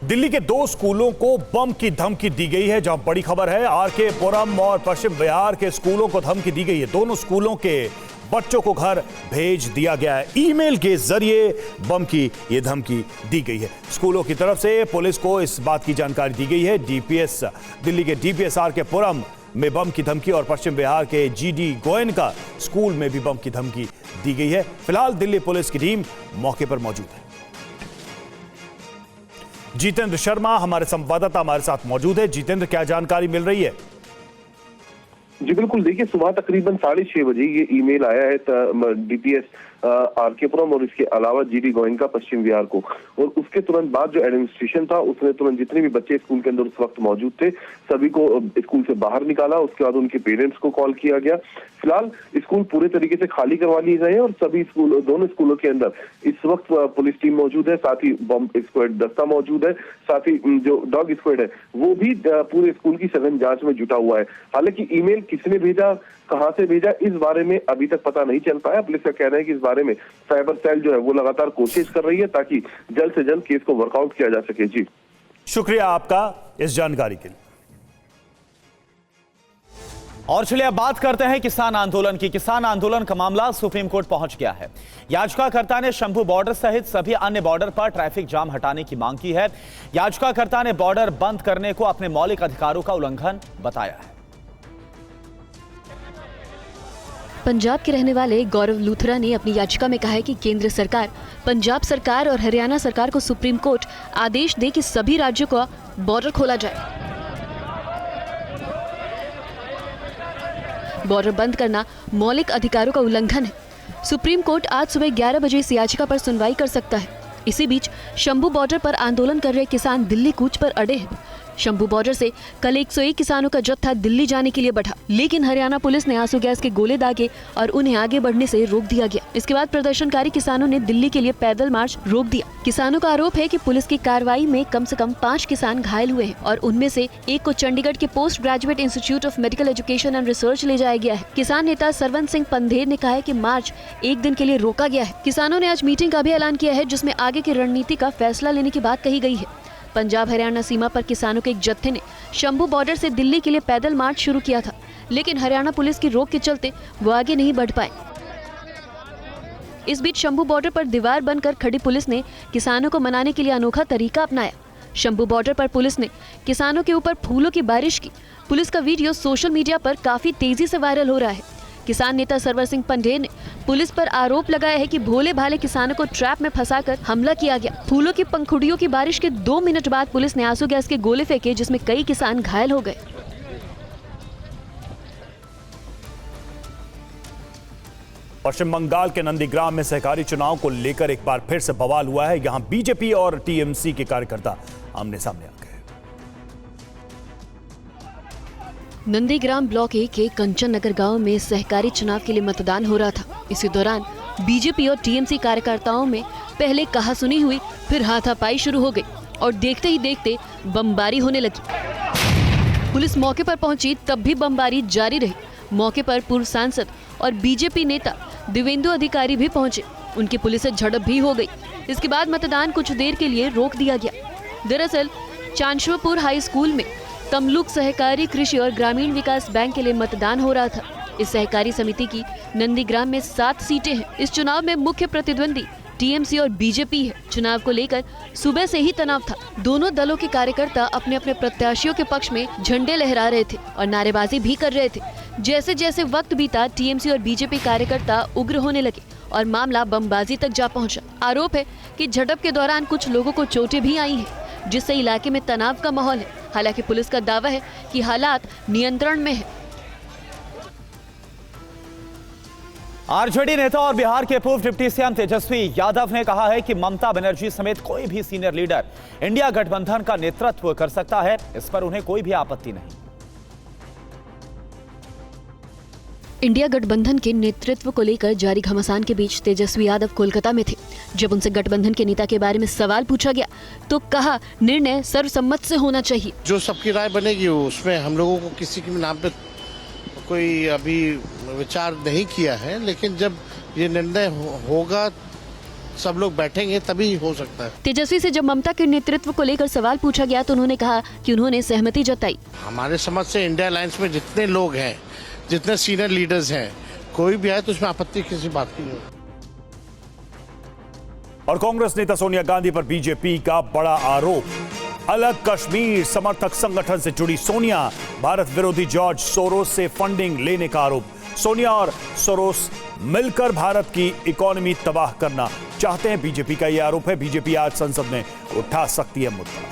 दिल्ली के दो स्कूलों को बम की धमकी दी गई है। जहां बड़ी खबर है, आरके पुरम और पश्चिम बिहार के स्कूलों को धमकी दी गई है। दोनों स्कूलों के बच्चों को घर भेज दिया गया है। ईमेल के जरिए बम की यह धमकी दी गई है। स्कूलों की तरफ से पुलिस को इस बात की जानकारी दी गई है। दिल्ली के डीपीएस आरके पुरम में बम की धमकी और पश्चिम बिहार के जीडी गोयनका स्कूल में भी बम की धमकी दी गई है। फिलहाल दिल्ली पुलिस की टीम मौके पर मौजूद है। जितेंद्र शर्मा हमारे संवाददाता हमारे साथ मौजूद है। जितेंद्र, क्या जानकारी मिल रही है? जी बिल्कुल, देखिए सुबह तकरीबन 6:30 बजे ये ईमेल आया है डीपीएस आरके पुरम और इसके अलावा जीडी गोयनका पश्चिम बिहार को, और उसके तुरंत बाद जो एडमिनिस्ट्रेशन था उसने तुरंत जितने भी बच्चे स्कूल के अंदर उस वक्त मौजूद थे सभी को स्कूल से बाहर निकाला। उसके बाद उनके पेरेंट्स को कॉल किया गया। फिलहाल स्कूल पूरे तरीके से खाली करवा लिए गए हैं और सभी स्कूल, दोनों स्कूलों के अंदर इस वक्त पुलिस टीम मौजूद है, साथ ही बॉम्ब स्क्वाड दस्ता मौजूद है, साथ ही जो डॉग स्क्वाड है वो भी पूरे स्कूल की सघन जांच में जुटा हुआ है। हालांकि ईमेल किसने भेजा, कहां से भेजा, इस बारे में अभी तक पता नहीं चल पाया। पुलिस का कहना है कि इस बारे में साइबर सेल जो है वो लगातार कोशिश कर रही है ताकि जल्द से जल्द केस को वर्कआउट किया जा सके। जी शुक्रिया आपका इस जानकारी के लिए। और चलिए अब बात करते हैं किसान आंदोलन की। किसान आंदोलन का मामला सुप्रीम कोर्ट पहुंच गया है। याचिकाकर्ता ने शंभू बॉर्डर सहित सभी अन्य बॉर्डर पर ट्रैफिक जाम हटाने की मांग की है। याचिकाकर्ता ने बॉर्डर बंद करने को अपने मौलिक अधिकारों का उल्लंघन बताया है। पंजाब के रहने वाले गौरव लूथरा ने अपनी याचिका में कहा है कि केंद्र सरकार, पंजाब सरकार और हरियाणा सरकार को सुप्रीम कोर्ट आदेश दे कि सभी राज्यों का बॉर्डर खोला जाए। बॉर्डर बंद करना मौलिक अधिकारों का उल्लंघन है। सुप्रीम कोर्ट आज सुबह 11 बजे इस याचिका पर सुनवाई कर सकता है। इसी बीच शंभू बॉर्डर पर आंदोलन कर रहे किसान दिल्ली कूच पर अड़े हैं। शंभू बॉर्डर से कल 101 किसानों का जत्था दिल्ली जाने के लिए बढ़ा, लेकिन हरियाणा पुलिस ने आंसू गैस के गोले दागे और उन्हें आगे बढ़ने से रोक दिया गया। इसके बाद प्रदर्शनकारी किसानों ने दिल्ली के लिए पैदल मार्च रोक दिया। किसानों का आरोप है कि पुलिस की कार्रवाई में कम से कम 5 किसान घायल हुए हैं और उनमें से एक को चंडीगढ़ के post graduate institute of medical education and research ले जाया गया है। किसान नेता सरवन सिंह पंधेर ने कहा है कि मार्च एक दिन के लिए रोका गया है। किसानों ने आज मीटिंग का भी ऐलान किया है जिसमें आगे की रणनीति का फैसला लेने की बात कही गई है। पंजाब हरियाणा सीमा पर किसानों के एक जत्थे ने शंभू बॉर्डर से दिल्ली के लिए पैदल मार्च शुरू किया था, लेकिन हरियाणा पुलिस की रोक के चलते वो आगे नहीं बढ़ पाए। इस बीच शंभू बॉर्डर पर दीवार बनकर खड़ी पुलिस ने किसानों को मनाने के लिए अनोखा तरीका अपनाया। शंभू बॉर्डर पर पुलिस ने किसानों के ऊपर फूलों की बारिश की। पुलिस का वीडियो सोशल मीडिया पर काफी तेजी से वायरल हो रहा है। किसान नेता सरवर सिंह पंडेर ने पुलिस पर आरोप लगाया है कि भोले भाले किसानों को ट्रैप में फंसाकर हमला किया गया। फूलों की पंखुड़ियों की बारिश के 2 मिनट बाद पुलिस ने आंसू गैस के गोले फेंके, जिसमें कई किसान घायल हो गए। पश्चिम बंगाल के नंदीग्राम में सहकारी चुनाव को लेकर एक बार फिर से बवाल हुआ है। यहां बीजेपी और टीएमसी के कार्यकर्ता आमने सामने आ गए। नंदीग्राम ब्लॉक 1 के कंचन नगर गांव में सहकारी चुनाव के लिए मतदान हो रहा था। इसी दौरान बीजेपी और टीएमसी कार्यकर्ताओं में पहले कहासुनी हुई, फिर हाथापाई शुरू हो गई और देखते ही देखते बमबारी होने लगी। पुलिस मौके पर पहुंची तब भी बमबारी जारी रही। मौके पर पूर्व सांसद और बीजेपी नेता दिवेंदु अधिकारी भी पहुंचे। उनकी पुलिस से झड़प भी हो गई। इसके बाद मतदान कुछ देर के लिए रोक दिया गया। दरअसल चांशवपुर हाई स्कूल में तमलुक सहकारी कृषि और ग्रामीण विकास बैंक के लिए मतदान हो रहा था। इस सहकारी समिति की नंदीग्राम में 7 सीटें हैं। इस चुनाव में मुख्य प्रतिद्वंदी टीएमसी और बीजेपी है। चुनाव को लेकर सुबह से ही तनाव था। दोनों दलों के कार्यकर्ता अपने अपने प्रत्याशियों के पक्ष में झंडे लहरा रहे थे और नारेबाजी भी कर रहे थे। जैसे जैसे वक्त बीता, टीएमसी और बीजेपी कार्यकर्ता उग्र होने लगे और मामला बमबाजी तक जा पहुंचा। आरोप है कि झड़प के दौरान कुछ लोगों को चोटें भी आई हैं, जिससे इलाके में तनाव का माहौल है। हालांकि पुलिस का दावा है कि हालात नियंत्रण में है। आरजेडी नेता और बिहार के पूर्व डिप्टी सीएम तेजस्वी यादव ने कहा है कि ममता बनर्जी समेत कोई भी सीनियर लीडर इंडिया गठबंधन का नेतृत्व कर सकता है। इस पर उन्हें कोई भी आपत्ति नहीं। इंडिया गठबंधन के नेतृत्व को लेकर जारी घमासान के बीच तेजस्वी यादव कोलकाता में थे। जब उनसे गठबंधन के नेता के बारे में सवाल पूछा गया तो कहा, निर्णय सर्वसम्मत से होना चाहिए। जो सबकी राय बनेगी उसमें हम लोगों को किसी के नाम पे कोई अभी विचार नहीं किया है, लेकिन जब ये निर्णय होगा सब लोग बैठेंगे तभी हो सकता है। तेजस्वी से जब ममता के नेतृत्व को लेकर सवाल पूछा गया तो उन्होंने कहा कि उन्होंने सहमति जताई। हमारे समझ से इंडिया अलायंस में जितने लोग हैं, जितने सीनियर लीडर्स हैं, कोई भी आए तो उसमें आपत्ति किसी बात की नहीं। और कांग्रेस नेता सोनिया गांधी पर बीजेपी का बड़ा आरोप। अलग कश्मीर समर्थक संगठन से जुड़ी सोनिया, भारत विरोधी जॉर्ज सोरोस से फंडिंग लेने का आरोप। सोनिया और सोरोस मिलकर भारत की इकोनॉमी तबाह करना चाहते हैं, बीजेपी का यह आरोप है। बीजेपी आज संसद में उठा सकती है मुद्दा।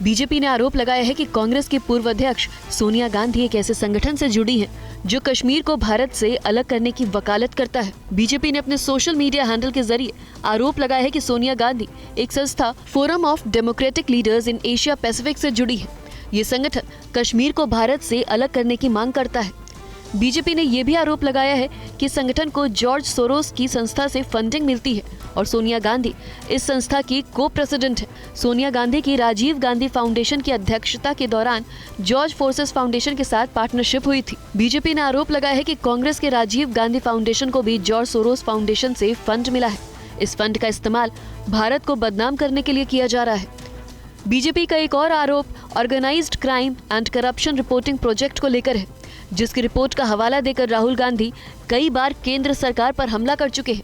बीजेपी ने आरोप लगाया है कि कांग्रेस की पूर्व अध्यक्ष सोनिया गांधी एक ऐसे संगठन से जुड़ी हैं जो कश्मीर को भारत से अलग करने की वकालत करता है। बीजेपी ने अपने सोशल मीडिया हैंडल के जरिए आरोप लगाया है कि सोनिया गांधी एक संस्था forum of democratic leaders in Asia Pacific से जुड़ी है। ये संगठन कश्मीर को भारत से अलग करने की मांग करता है। बीजेपी ने यह भी आरोप लगाया है कि संगठन को जॉर्ज सोरोस की संस्था से फंडिंग मिलती है और सोनिया गांधी इस संस्था की को प्रेसिडेंट है। सोनिया गांधी की राजीव गांधी फाउंडेशन की अध्यक्षता के दौरान जॉर्ज फोर्सेस फाउंडेशन के साथ पार्टनरशिप हुई थी। बीजेपी ने आरोप लगाया है कि कांग्रेस के राजीव गांधी फाउंडेशन को भी जॉर्ज सोरोस फाउंडेशन से फंड मिला है। इस फंड का इस्तेमाल भारत को बदनाम करने के लिए किया जा रहा है। बीजेपी का एक और आरोप organised crime and corruption reporting project को लेकर है, जिसकी रिपोर्ट का हवाला देकर राहुल गांधी कई बार केंद्र सरकार पर हमला कर चुके हैं।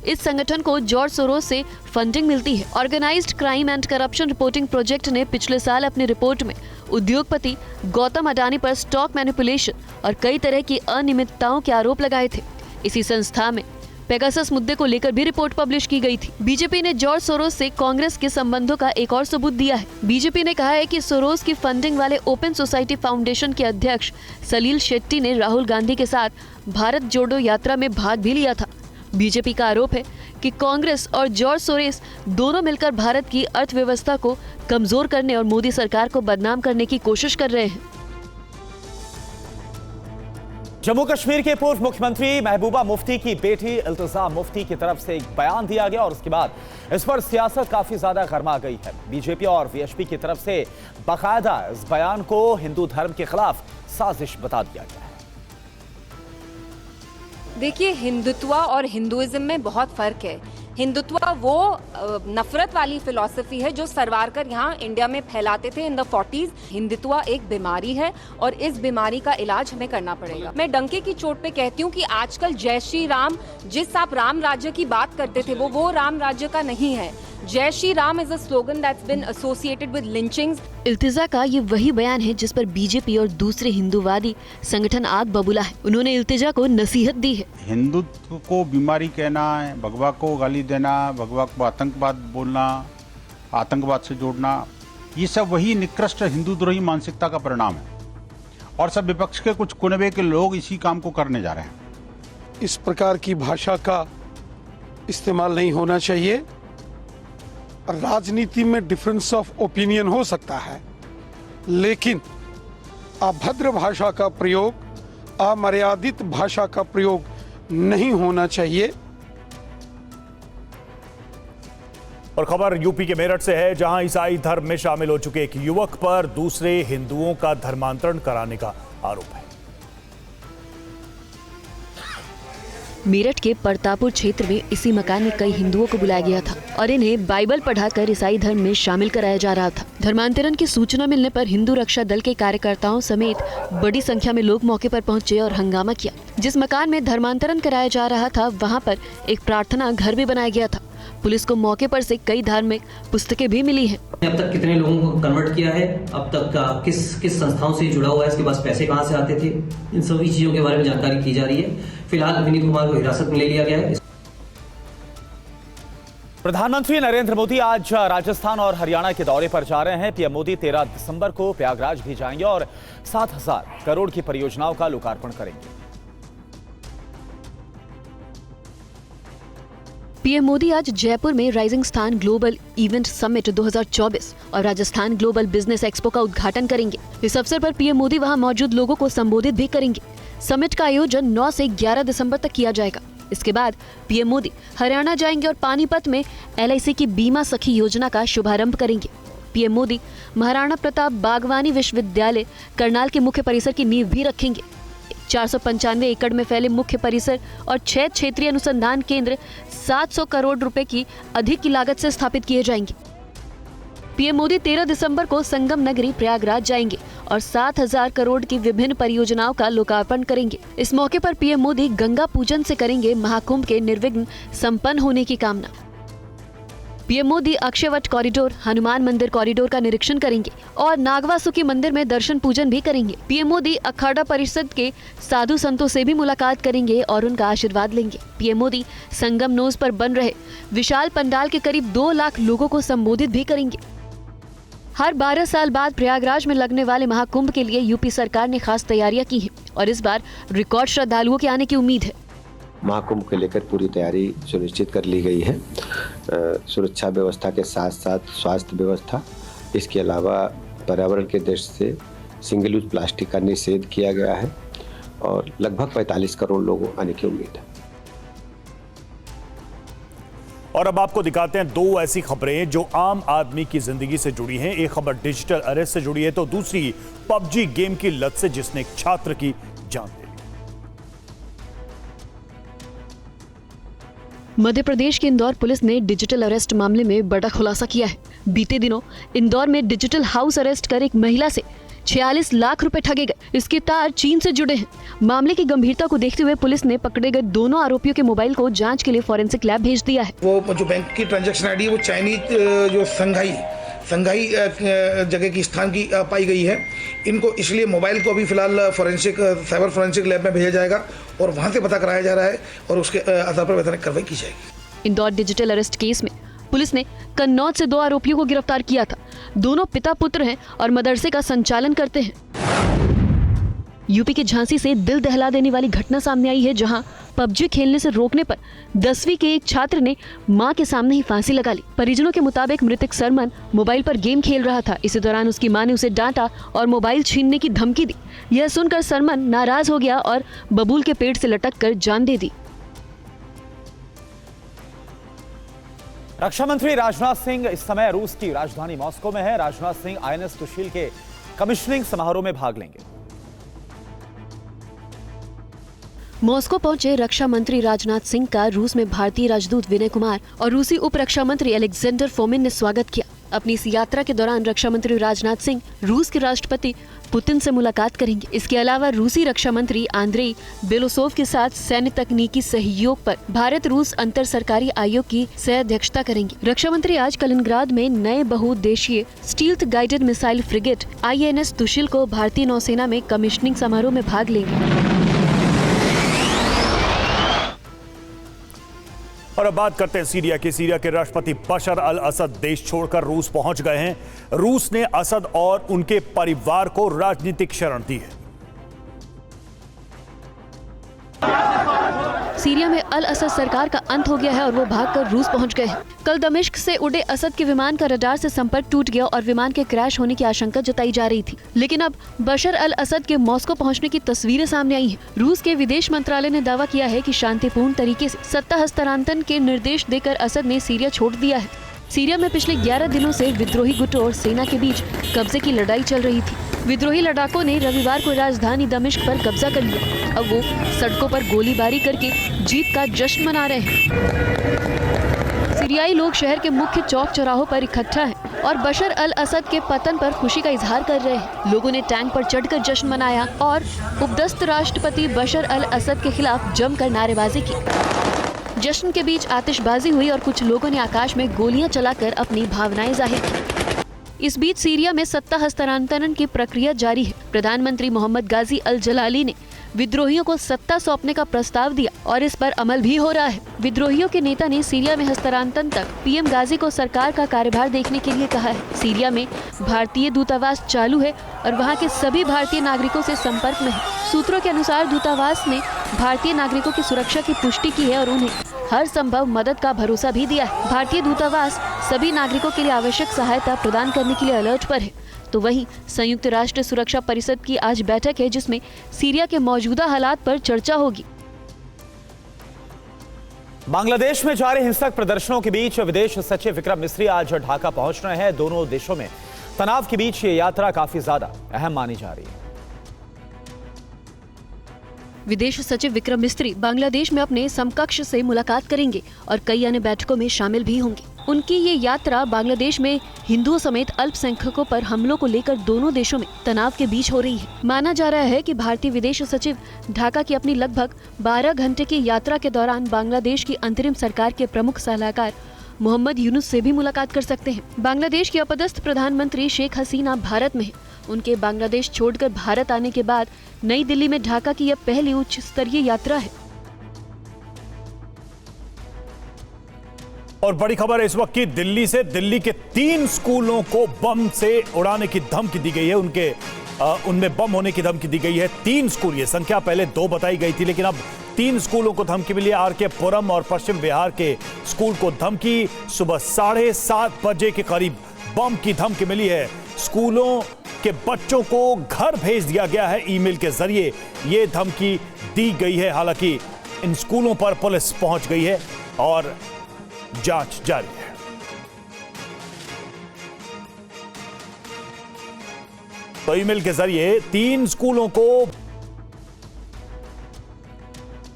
इस संगठन को जॉर्ज सोरोस से फंडिंग मिलती है। Organised crime and corruption reporting project ने पिछले साल अपनी रिपोर्ट में उद्योगपति गौतम अडानी पर स्टॉक मैनिपुलेशन और कई तरह की अनियमितताओं के आरोप लगाए थे। इसी संस्था में पेगासस मुद्दे को लेकर भी रिपोर्ट पब्लिश की गई थी। बीजेपी ने जॉर्ज सोरोस से कांग्रेस के संबंधों का एक और सबूत दिया है। बीजेपी ने कहा है कि सोरोस की फंडिंग वाले ओपन सोसाइटी फाउंडेशन के अध्यक्ष सलील शेट्टी ने राहुल गांधी के साथ भारत जोड़ो यात्रा में भाग भी लिया था। बीजेपी का आरोप है कि कांग्रेस और जॉर्ज सोरोस दोनों मिलकर भारत की अर्थव्यवस्था को कमजोर करने और मोदी सरकार को बदनाम करने की कोशिश कर रहे हैं। जम्मू कश्मीर के पूर्व मुख्यमंत्री महबूबा मुफ्ती की बेटी इल्तिजा मुफ्ती की तरफ से एक बयान दिया गया और उसके बाद इस पर सियासत काफी ज्यादा गर्मा गई है। बीजेपी और वीएचपी की तरफ से बाकायदा इस बयान को हिंदू धर्म के खिलाफ साजिश बता दिया गया है। देखिए, हिंदुत्व और हिंदुइज्म में बहुत फर्क है। हिंदुत्व वो नफरत वाली फिलॉसफी है जो सरवारकर यहाँ इंडिया में फैलाते थे इन द 40s। हिंदुत्व एक बीमारी है और इस बीमारी का इलाज हमें करना पड़ेगा। मैं डंके की चोट पे कहती हूँ कि आजकल जय श्री राम, जिस आप राम राज्य की बात करते थे वो राम राज्य का नहीं है। Jai Shri Ram is a slogan that's been associated with lynchings. Iltija का ये वही बयान है जिस पर बीजेपी और दूसरे हिंदूवादी संगठन आग बबूला है। उन्होंने इल्तिजा को नसीहत दी है। हिंदुत्व को बीमारी कहना, भगवा को गाली देना, भगवा को आतंकवाद बोलना, आतंकवाद से जोड़ना, ये सब वही निकृष्ट हिंदूद्रोही मानसिकता का परिणाम है और सब विपक्ष के कुछ कुनबे के लोग इसी काम को करने जा रहे हैं। इस प्रकार की भाषा का इस्तेमाल नहीं होना चाहिए। राजनीति में डिफरेंस ऑफ ओपिनियन हो सकता है, लेकिन अभद्र भाषा का प्रयोग, अमर्यादित भाषा का प्रयोग नहीं होना चाहिए। और खबर यूपी के मेरठ से है, जहां ईसाई धर्म में शामिल हो चुके एक युवक पर दूसरे हिंदुओं का धर्मांतरण कराने का आरोप है। मेरठ के परतापुर क्षेत्र में इसी मकान में कई हिंदुओं को बुलाया गया था और इन्हें बाइबल पढ़ाकर ईसाई धर्म में शामिल कराया जा रहा था। धर्मांतरण की सूचना मिलने पर हिंदू रक्षा दल के कार्यकर्ताओं समेत बड़ी संख्या में लोग मौके पर पहुंचे और हंगामा किया। जिस मकान में धर्मांतरण कराया जा रहा था वहां पर एक प्रार्थना घर भी बनाया गया था। पुलिस को मौके पर से कई धार्मिक पुस्तकें भी मिली हैं। अब तक कितने लोगों को कन्वर्ट किया है, अब तक किस संस्थाओं से जुड़ा हुआ है, इसके पास पैसे कहां से आते थे, इन सभी चीजों के बारे में जानकारी की जा रही है। फिलहाल विनीत कुमार को हिरासत में ले लिया गया है। प्रधानमंत्री नरेंद्र मोदी आज राजस्थान और हरियाणा के दौरे पर जा रहे हैं। पीएम मोदी 13 दिसंबर को प्रयागराज भी जाएंगे और 7,000 करोड़ की परियोजनाओं का लोकार्पण करेंगे। पीएम मोदी आज जयपुर में राइजिंग स्थान ग्लोबल इवेंट समिट 2024 और राजस्थान ग्लोबल बिजनेस एक्सपो का उद्घाटन करेंगे। इस अवसर पर पीएम मोदी वहां मौजूद लोगों को संबोधित भी करेंगे। समिट का आयोजन 9 से 11 दिसंबर तक किया जाएगा। इसके बाद पीएम मोदी हरियाणा जाएंगे और पानीपत में LIC की बीमा सखी योजना का शुभारंभ करेंगे। पीएम मोदी महाराणा प्रताप बागवानी विश्वविद्यालय करनाल के मुख्य परिसर की नींव भी रखेंगे। 495 एकड़ में फैले मुख्य परिसर और 6 क्षेत्रीय अनुसंधान केंद्र 700 करोड़ रुपए की अधिक की लागत से स्थापित किए जाएंगे। पीएम मोदी 13 दिसंबर को संगम नगरी प्रयागराज जाएंगे और 7,000 करोड़ की विभिन्न परियोजनाओं का लोकार्पण करेंगे। इस मौके पर पीएम मोदी गंगा पूजन से करेंगे महाकुंभ के निर्विघ्न संपन्न होने की कामना। पीएम मोदी अक्षयवट कॉरिडोर, हनुमान मंदिर कॉरिडोर का निरीक्षण करेंगे और नागवासुकी मंदिर में दर्शन पूजन भी करेंगे। पीएम मोदी अखाड़ा परिषद के साधु संतों से भी मुलाकात करेंगे और उनका आशीर्वाद लेंगे। पीएम मोदी संगम नोज पर बन रहे विशाल पंडाल के करीब 2 लाख लोगों को संबोधित भी करेंगे। हर 12 साल बाद प्रयागराज में लगने वाले महाकुंभ के लिए यूपी सरकार ने खास तैयारियां की हैं और इस बार रिकॉर्ड श्रद्धालुओं के आने की उम्मीद है। महाकुंभ को लेकर पूरी तैयारी सुनिश्चित कर ली गई है। सुरक्षा व्यवस्था के साथ साथ स्वास्थ्य व्यवस्था, इसके अलावा पर्यावरण के दृष्टि से सिंगल यूज प्लास्टिक का निषेध किया गया है और लगभग 45 करोड़ लोगों आने की उम्मीद है। और अब आपको दिखाते हैं 2 ऐसी खबरें जो आम आदमी की जिंदगी से जुड़ी हैं। एक खबर डिजिटल अरेस्ट से जुड़ी है तो दूसरी पबजी गेम की लत से जिसने एक छात्र की जान ले ली। मध्य प्रदेश के इंदौर पुलिस ने डिजिटल अरेस्ट मामले में बड़ा खुलासा किया है। बीते दिनों इंदौर में डिजिटल हाउस अरेस्ट कर एक महिला से 46 लाख रुपए ठगे गए। इसके तार चीन से जुड़े हैं। मामले की गंभीरता को देखते हुए पुलिस ने पकड़े गए दोनों आरोपियों के मोबाइल को जांच के लिए फॉरेंसिक लैब भेज दिया है। वो जो बैंक की ट्रांजैक्शन आईडी वो चाइनीज जो संघाई जगह की स्थान की पाई गई है। इनको इसलिए मोबाइल को अभी फिलहाल साइबर फॉरेंसिक लैब में भेजा जाएगा और वहां से पता कराया जा रहा है और उसके आधार पर वैधानिक कार्रवाई की जाएगी। इंदौर डिजिटल अरेस्ट केस में पुलिस ने कन्नौज से 2 आरोपियों को गिरफ्तार किया था। दोनों पिता पुत्र हैं और मदरसे का संचालन करते हैं। यूपी के झांसी से दिल दहला देने वाली घटना सामने आई है, जहां पबजी खेलने से रोकने पर 10वीं के एक छात्र ने मां के सामने ही फांसी लगा ली। परिजनों के मुताबिक मृतक सरमन मोबाइल पर गेम खेल रहा था। इसी दौरान उसकी मां ने उसे डांटा और मोबाइल छीनने की धमकी दी। यह सुनकर सरमन नाराज हो गया और बबूल के पेड़ से लटक कर जान दे दी। रक्षा मंत्री राजनाथ सिंह इस समय रूस की राजधानी मॉस्को में है। राजनाथ सिंह आईएनएस सुशील के कमिश्निंग समारोह में भाग लेंगे। मॉस्को पहुंचे रक्षा मंत्री राजनाथ सिंह का रूस में भारतीय राजदूत विनय कुमार और रूसी उप रक्षा मंत्री अलेक्जेंडर फोमिन ने स्वागत किया। अपनी इस यात्रा के दौरान रक्षा मंत्री राजनाथ सिंह रूस के राष्ट्रपति पुतिन से मुलाकात करेंगे। इसके अलावा रूसी रक्षा मंत्री आंद्रेई बेलोसोव के साथ सैन्य तकनीकी सहयोग पर भारत रूस अंतर सरकारी आयोग की सह अध्यक्षता करेंगे। रक्षा मंत्री आज कलिनिंग्राड में नए बहुउद्देशीय stealth guided missile frigate INS Tushil को भारतीय नौसेना में कमिश्निंग समारोह में भाग लेंगे। और अब बात करते हैं सीरिया की। सीरिया के राष्ट्रपति बशर अल असद देश छोड़कर रूस पहुंच गए हैं। रूस ने असद और उनके परिवार को राजनीतिक शरण दी है। सीरिया में अल असद सरकार का अंत हो गया है और वो भागकर रूस पहुंच गए हैं। कल दमिश्क से उड़े असद के विमान का रडार से संपर्क टूट गया और विमान के क्रैश होने की आशंका जताई जा रही थी। लेकिन अब बशर अल असद के मॉस्को पहुंचने की तस्वीरें सामने आई हैं। रूस के विदेश मंत्रालय ने दावा किया है कि शांतिपूर्ण तरीके से सत्ता हस्तांतरण के निर्देश देकर असद ने सीरिया छोड़ दिया है। सीरिया में पिछले 11 दिनों से विद्रोही गुटों और सेना के बीच कब्जे की लड़ाई चल रही थी। विद्रोही लड़ाकों ने रविवार को राजधानी दमिश्क पर कब्जा कर लिया। अब वो सड़कों पर गोलीबारी करके जीत का जश्न मना रहे हैं। सीरियाई लोग शहर के मुख्य चौक चौराहों पर इकट्ठा हैं और बशर अल असद के पतन पर खुशी का इजहार कर रहे हैं। लोगों ने टैंक पर चढ़कर जश्न मनाया और उपदस्थ राष्ट्रपति बशर अल असद के खिलाफ जमकर नारेबाजी की। जश्न के बीच आतिशबाजी हुई और कुछ लोगों ने आकाश में गोलियां चलाकर अपनी भावनाएं जाहिर की। इस बीच सीरिया में सत्ता हस्तांतरण की प्रक्रिया जारी है। प्रधानमंत्री मोहम्मद गाजी अल जलाली ने विद्रोहियों को सत्ता सौंपने का प्रस्ताव दिया और इस पर अमल भी हो रहा है। विद्रोहियों के नेता ने सीरिया में हस्तांतरण तक पीएम गाजी को सरकार का कार्यभार देखने के लिए कहा है। सीरिया में भारतीय दूतावास चालू है और वहां के सभी भारतीय नागरिकों से संपर्क में है। सूत्रों के अनुसार दूतावास ने भारतीय नागरिकों की सुरक्षा की पुष्टि की है और उन्हें हर संभव मदद का भरोसा भी दिया है। भारतीय दूतावास सभी नागरिकों के लिए आवश्यक सहायता प्रदान करने के लिए अलर्ट पर है। तो वहीं संयुक्त राष्ट्र सुरक्षा परिषद की आज बैठक है जिसमें सीरिया के मौजूदा हालात पर चर्चा होगी। बांग्लादेश में जारी हिंसक प्रदर्शनों के बीच विदेश सचिव विक्रम मिस्री आज ढाका पहुंच रहे हैं। दोनों देशों में तनाव के बीच ये यात्रा काफी ज्यादा अहम मानी जा रही है। विदेश सचिव विक्रम मिस्त्री बांग्लादेश में अपने समकक्ष से मुलाकात करेंगे और कई अन्य बैठकों में शामिल भी होंगे। उनकी ये यात्रा बांग्लादेश में हिंदुओं समेत अल्पसंख्यकों पर हमलों को लेकर दोनों देशों में तनाव के बीच हो रही है। माना जा रहा है कि भारतीय विदेश सचिव ढाका की अपनी लगभग 12 घंटे की यात्रा के दौरान बांग्लादेश की अंतरिम सरकार के प्रमुख सलाहकार मोहम्मद यूनुस से भी मुलाकात कर सकते हैं। बांग्लादेश की अपदस्थ प्रधानमंत्री शेख हसीना भारत में है। उनके बांग्लादेश छोड़कर भारत आने के बाद नई दिल्ली में ढाका की यह पहली उच्च स्तरीय यात्रा है। और बड़ी खबर है इस वक्त की दिल्ली से। दिल्ली के 3 स्कूलों को बम से उड़ाने की धमकी दी गई है। उनमें बम होने की धमकी दी गई है। 3 स्कूल, ये संख्या पहले 2 बताई गई थी, लेकिन अब 3 स्कूलों को धमकी मिली है। आरके पुरम और पश्चिम बिहार के स्कूल को धमकी। सुबह 7:30 बजे के करीब बम की धमकी मिली है। स्कूलों के बच्चों को घर भेज दिया गया है ईमेल के जरिए, ये धमकी दी गई है। हालांकि इन स्कूलों पर पुलिस पहुंच गई है और जांच जारी है। तो ईमेल के जरिए 3 स्कूलों को।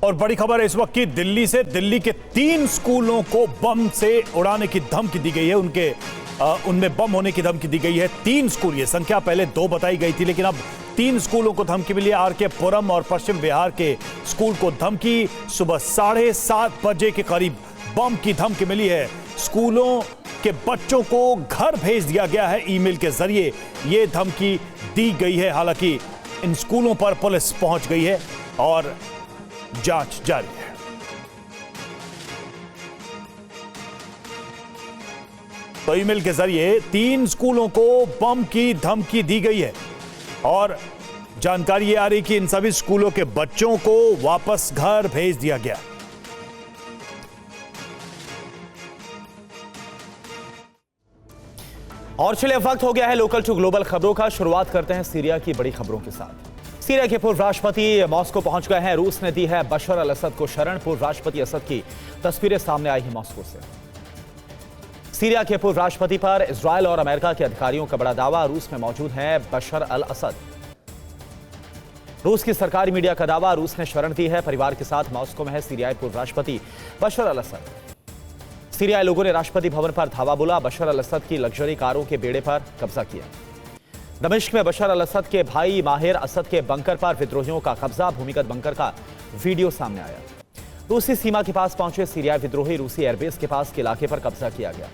और बड़ी खबर है इस वक्त की दिल्ली से। दिल्ली के 3 स्कूलों को बम से उड़ाने की धमकी दी गई है। उनमें बम होने की धमकी दी गई है। 3 स्कूल, ये संख्या पहले 2 बताई गई थी, लेकिन अब 3 स्कूलों को धमकी मिली है। आरके पुरम और पश्चिम बिहार के स्कूल को धमकी। सुबह 7:30 बजे के करीब बम की धमकी मिली है। स्कूलों के बच्चों को घर भेज दिया गया है ईमेल के जरिए, ये धमकी दी गई है। हालांकि इन स्कूलों पर पुलिस पहुंच गई है और जांच जारी है। तो ईमेल के जरिए 3 स्कूलों को बम की धमकी दी गई है और जानकारी ये आ रही कि इन सभी स्कूलों के बच्चों को वापस घर भेज दिया गया। और चलिए वक्त हो गया है लोकल टू ग्लोबल खबरों का। शुरुआत करते हैं सीरिया की बड़ी खबरों के साथ। सीरिया के पूर्व राष्ट्रपति मॉस्को पहुंच गए हैं। रूस ने दी है बशर अल असद को शरण। पूर्व राष्ट्रपति असद की तस्वीरें सामने आई हैं मॉस्को से। सीरिया के पूर्व राष्ट्रपति पर इजरायल और अमेरिका के अधिकारियों का बड़ा दावा। रूस में मौजूद हैं बशर अल असद। रूस की सरकारी मीडिया का दावा, रूस ने शरण दी है। परिवार के साथ मॉस्को में है सीरियाई पूर्व राष्ट्रपति बशर अल असद। सीरियाई लोगों ने राष्ट्रपति भवन पर धावा बोला। बशर अल असद की लग्जरी कारों के बेड़े पर कब्जा किया। दमिश्क में बशर अल असद के भाई माहिर असद के बंकर पर विद्रोहियों का कब्जा। भूमिगत बंकर का वीडियो सामने आया। रूसी सीमा के पास पहुंचे सीरियाई विद्रोही रूसी एयरबेस के पास के इलाके पर कब्जा किया गया।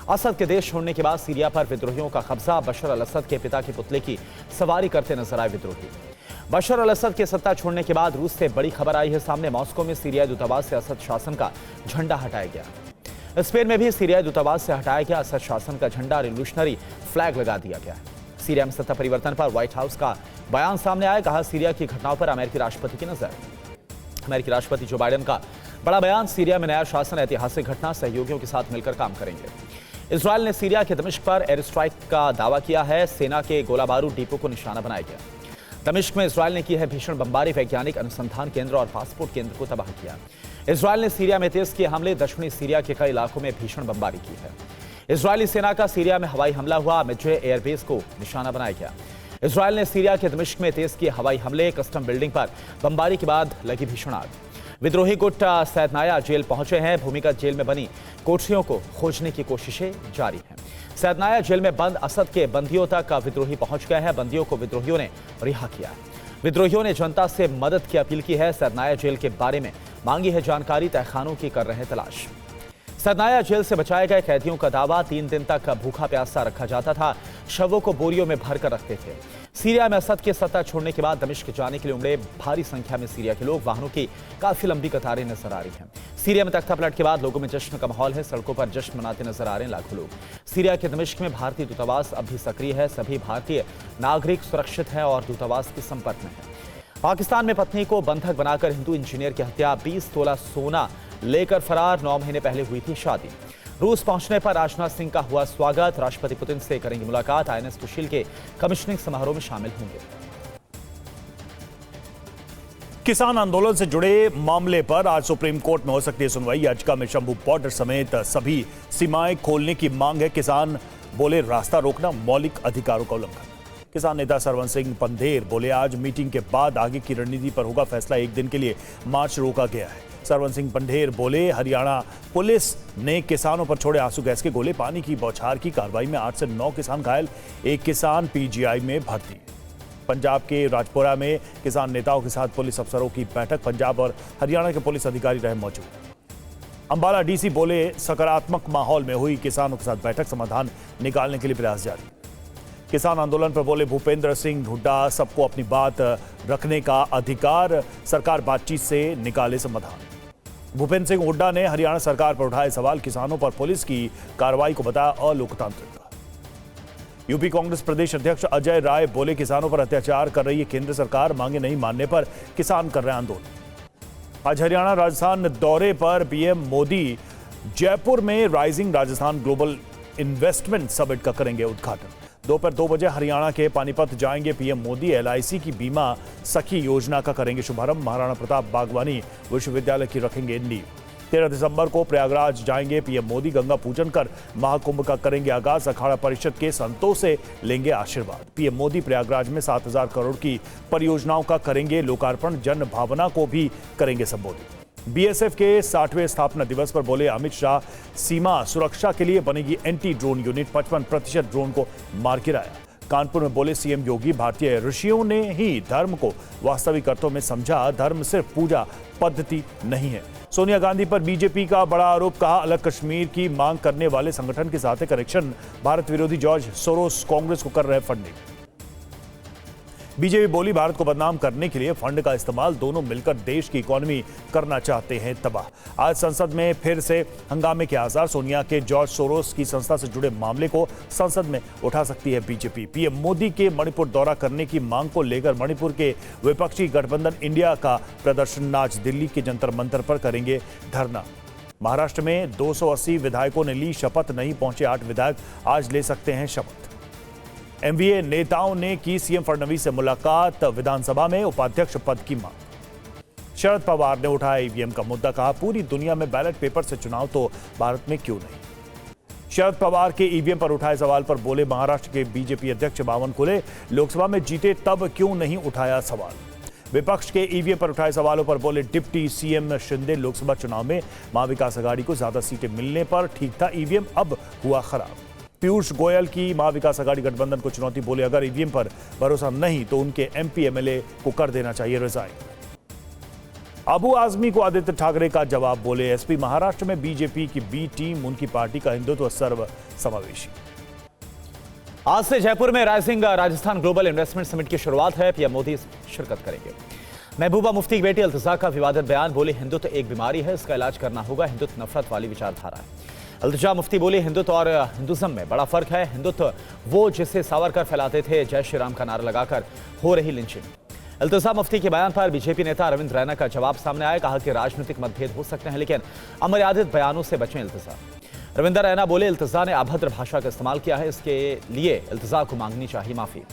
असद के देश छोड़ने के बाद सीरिया पर विद्रोहियों का कब्जा। बशर अल असद के पिता के पुतले की सवारी करते नजर आए विद्रोही। बशर अल असद के सत्ता छोड़ने के बाद रूस से बड़ी खबर आई है सामने। मॉस्को में सीरियाई दूतावास से असद शासन का झंडा हटाया गया। स्पेन में भी सीरियाई दूतावास से हटाया गया असद शासन का झंडा। रिवोल्यूशनरी फ्लैग लगा दिया गया। सीरिया में सत्ता परिवर्तन पर व्हाइट हाउस का बयान सामने आया। कहा सीरिया की घटनाओं पर अमेरिकी राष्ट्रपति की नजर। अमेरिकी राष्ट्रपति जो बाइडेन का बड़ा बयान। सीरिया में नया शासन ऐतिहासिक घटना, सहयोगियों के साथ मिलकर काम करेंगे। इजरायल ने सीरिया के दमिश्क पर एयर स्ट्राइक का दावा किया है। सेना के गोला बारूद डिपो को निशाना बनाया गया। दमिश्क में इजरायल ने की है भीषण बमबारी। वैज्ञानिक अनुसंधान केंद्र और पासपोर्ट केंद्र को तबाह किया। इजरायल ने सीरिया में तेज किए हमले। दक्षिणी सीरिया के कई इलाकों में भीषण बमबारी की है। इजरायली सेना का सीरिया में हवाई हमला हुआ। मिड्जे एयरबेस को निशाना बनाया गया। इजरायल ने सीरिया के दमिश्क में तेज किए हवाई हमले। कस्टम बिल्डिंग पर बमबारी के बाद लगी भीषण आग। विद्रोही गुट सैदनाया जेल पहुंचे हैं। भूमिगत जेल में बनी कोठरियों को खोजने की कोशिशें जारी हैं। सैदनाया जेल में बंद असद के बंदियों तक विद्रोही पहुंच गए हैं। बंदियों को विद्रोहियों ने रिहा किया है। विद्रोहियों ने जनता से मदद की अपील की है। सैदनाया जेल के बारे में मांगी है जानकारी। तहखानों की कर रहे हैं तलाश। सैदनाया जेल से बचाए गए कैदियों का दावा, 3 दिन तक भूखा प्यासा रखा जाता था। शवों को बोरियों में भरकर रखते थे। सीरिया में असद के सत्ता छोड़ने के बाद दमिश्क जाने के लिए उमड़े भारी संख्या में सीरिया के लोग। वाहनों की काफी लंबी कतारें नजर आ रही हैं। सीरिया में तख्ता पलट के बाद लोगों में जश्न का माहौल है। सड़कों पर जश्न मनाते नजर आ रहे हैं लाखों लोग। सीरिया के दमिश्क में भारतीय दूतावास अब भी सक्रिय है। सभी भारतीय नागरिक सुरक्षित हैं और दूतावास के संपर्क में है। पाकिस्तान में पत्नी को बंधक बनाकर हिंदू इंजीनियर की हत्या। 20 तोला सोना लेकर फरार। 9 महीने पहले हुई थी शादी। रूस पहुंचने पर राजनाथ सिंह का हुआ स्वागत। राष्ट्रपति पुतिन से करेंगे मुलाकात। INS सुशील के कमिश्निंग समारोह में शामिल होंगे। किसान आंदोलन से जुड़े मामले पर आज सुप्रीम कोर्ट में हो सकती है सुनवाई। याचिका में शंभू बॉर्डर समेत सभी सीमाएं खोलने की मांग है। किसान बोले रास्ता रोकना मौलिक अधिकारों का उल्लंघन। किसान नेता सरवन सिंह पंधेर बोले, आज मीटिंग के बाद आगे की रणनीति पर होगा फैसला। एक दिन के लिए मार्च रोका गया है। सरवन सिंह पंधेर बोले, हरियाणा पुलिस ने किसानों पर छोड़े आंसू गैस के गोले, पानी की बौछार की कार्रवाई में 8 से 9 किसान घायल, एक किसान पीजीआई में भर्ती। पंजाब के राजपुरा में किसान नेताओं के साथ पुलिस अफसरों की बैठक, पंजाब और हरियाणा के पुलिस अधिकारी रहे मौजूद। अंबाला डीसी बोले, सकारात्मक माहौल में हुई किसानों के साथ बैठक, समाधान निकालने के लिए प्रयास जारी। किसान आंदोलन पर बोले भूपेंद्र सिंह हुड्डा, सबको अपनी बात रखने का अधिकार, सरकार बातचीत से निकाले समाधान। भूपेंद्र सिंह हुड्डा ने हरियाणा सरकार पर उठाए सवाल, किसानों पर पुलिस की कार्रवाई को बताया अलोकतांत्रिक। यूपी कांग्रेस प्रदेश अध्यक्ष अजय राय बोले, किसानों पर अत्याचार कर रही है केंद्र सरकार, मांगे नहीं मानने पर किसान कर रहे हैं आंदोलन। आज हरियाणा राजस्थान दौरे पर पीएम मोदी जयपुर में rising Rajasthan global investment summit का करेंगे उद्घाटन। दोपहर 2 बजे हरियाणा के पानीपत जाएंगे पीएम मोदी, एलआईसी की बीमा सखी योजना का करेंगे शुभारंभ। महाराणा प्रताप बागवानी विश्वविद्यालय की रखेंगे नींव। 13 दिसंबर को प्रयागराज जाएंगे पीएम मोदी, गंगा पूजन कर महाकुंभ का करेंगे आगाज। अखाड़ा परिषद के संतों से लेंगे आशीर्वाद। पीएम मोदी प्रयागराज में 7000 करोड़ की परियोजनाओं का करेंगे लोकार्पण, जन भावना को भी करेंगे संबोधित। बीएसएफ के 60वें स्थापना दिवस पर बोले अमित शाह, सीमा सुरक्षा के लिए बनेगी एंटी ड्रोन यूनिट, 55% ड्रोन को मार गिराया। कानपुर में बोले सीएम योगी, भारतीय ऋषियों ने ही धर्म को वास्तविक अर्थों में समझा, धर्म सिर्फ पूजा पद्धति नहीं है। सोनिया गांधी पर बीजेपी का बड़ा आरोप, कहा अलग कश्मीर की मांग करने वाले संगठन के साथ है कनेक्शन। भारत विरोधी जॉर्ज सोरोस कांग्रेस को कर रहे फंडिंग। बीजेपी बोली, भारत को बदनाम करने के लिए फंड का इस्तेमाल, दोनों मिलकर देश की इकोनॉमी करना चाहते हैं तबाह। आज संसद में फिर से हंगामे के आसार, सोनिया के जॉर्ज सोरोस की संस्था से जुड़े मामले को संसद में उठा सकती है बीजेपी। पीएम मोदी के मणिपुर दौरा करने की मांग को लेकर मणिपुर के विपक्षी गठबंधन इंडिया का प्रदर्शन, आज दिल्ली के जंतर मंतर पर करेंगे धरना। महाराष्ट्र में 280 विधायकों ने ली शपथ, नहीं पहुंचे 8 विधायक, आज ले सकते हैं शपथ। एमवीए नेताओं ने की सीएम फडणवीस से मुलाकात, विधानसभा में उपाध्यक्ष पद की मांग। शरद पवार ने उठाया ईवीएम का मुद्दा, कहा पूरी दुनिया में बैलेट पेपर से चुनाव तो भारत में क्यों नहीं। शरद पवार के ईवीएम पर उठाए सवाल पर बोले महाराष्ट्र के बीजेपी अध्यक्ष बावनकुले, लोकसभा में जीते तब क्यों नहीं उठाया सवाल। विपक्ष के ईवीएम पर उठाए सवालों पर बोले डिप्टी सीएम शिंदे, लोकसभा चुनाव में महाविकास आघाड़ी को ज्यादा सीटें मिलने पर ठीक था ईवीएम, अब हुआ खराब। पीयूष गोयल की महाविकास आघाड़ी गठबंधन को चुनौती, बोले अगर ईवीएम पर भरोसा नहीं तो उनके एमपी एमएलए को कर देना चाहिए रिजाइन। अबू आजमी को आदित्य ठाकरे का जवाब, बोले एसपी महाराष्ट्र में बीजेपी की बी टीम, उनकी पार्टी का हिंदुत्व सर्व समावेशी। आज से जयपुर में rising Rajasthan global investment summit की शुरुआत है, पीएम मोदी शिरकत करेंगे। महबूबा मुफ्ती की बेटी अल्तजा का विवादित बयान, बोले हिंदुत्व एक बीमारी है, इसका इलाज करना होगा, हिंदुत्व नफरत वाली विचारधारा है। अल्तजा मुफ्ती बोली हिंदुत्व और हिंदुज्म में बड़ा फर्क है, हिंदुत्व वो जिसे सावरकर फैलाते थे, जय श्री राम का नारा लगाकर हो रही लिंचिंग। अल्तजा मुफ्ती के बयान पर बीजेपी नेता रविंद्र रैना का जवाब सामने आया, कहा कि राजनीतिक मतभेद हो सकते हैं लेकिन अमर्यादित बयानों से बचें अल्तजा। रविंद्र रैना बोले अल्तजा ने अभद्र भाषा का इस्तेमाल किया है, इसके लिए अल्तजा को मांगनी चाहिए माफी।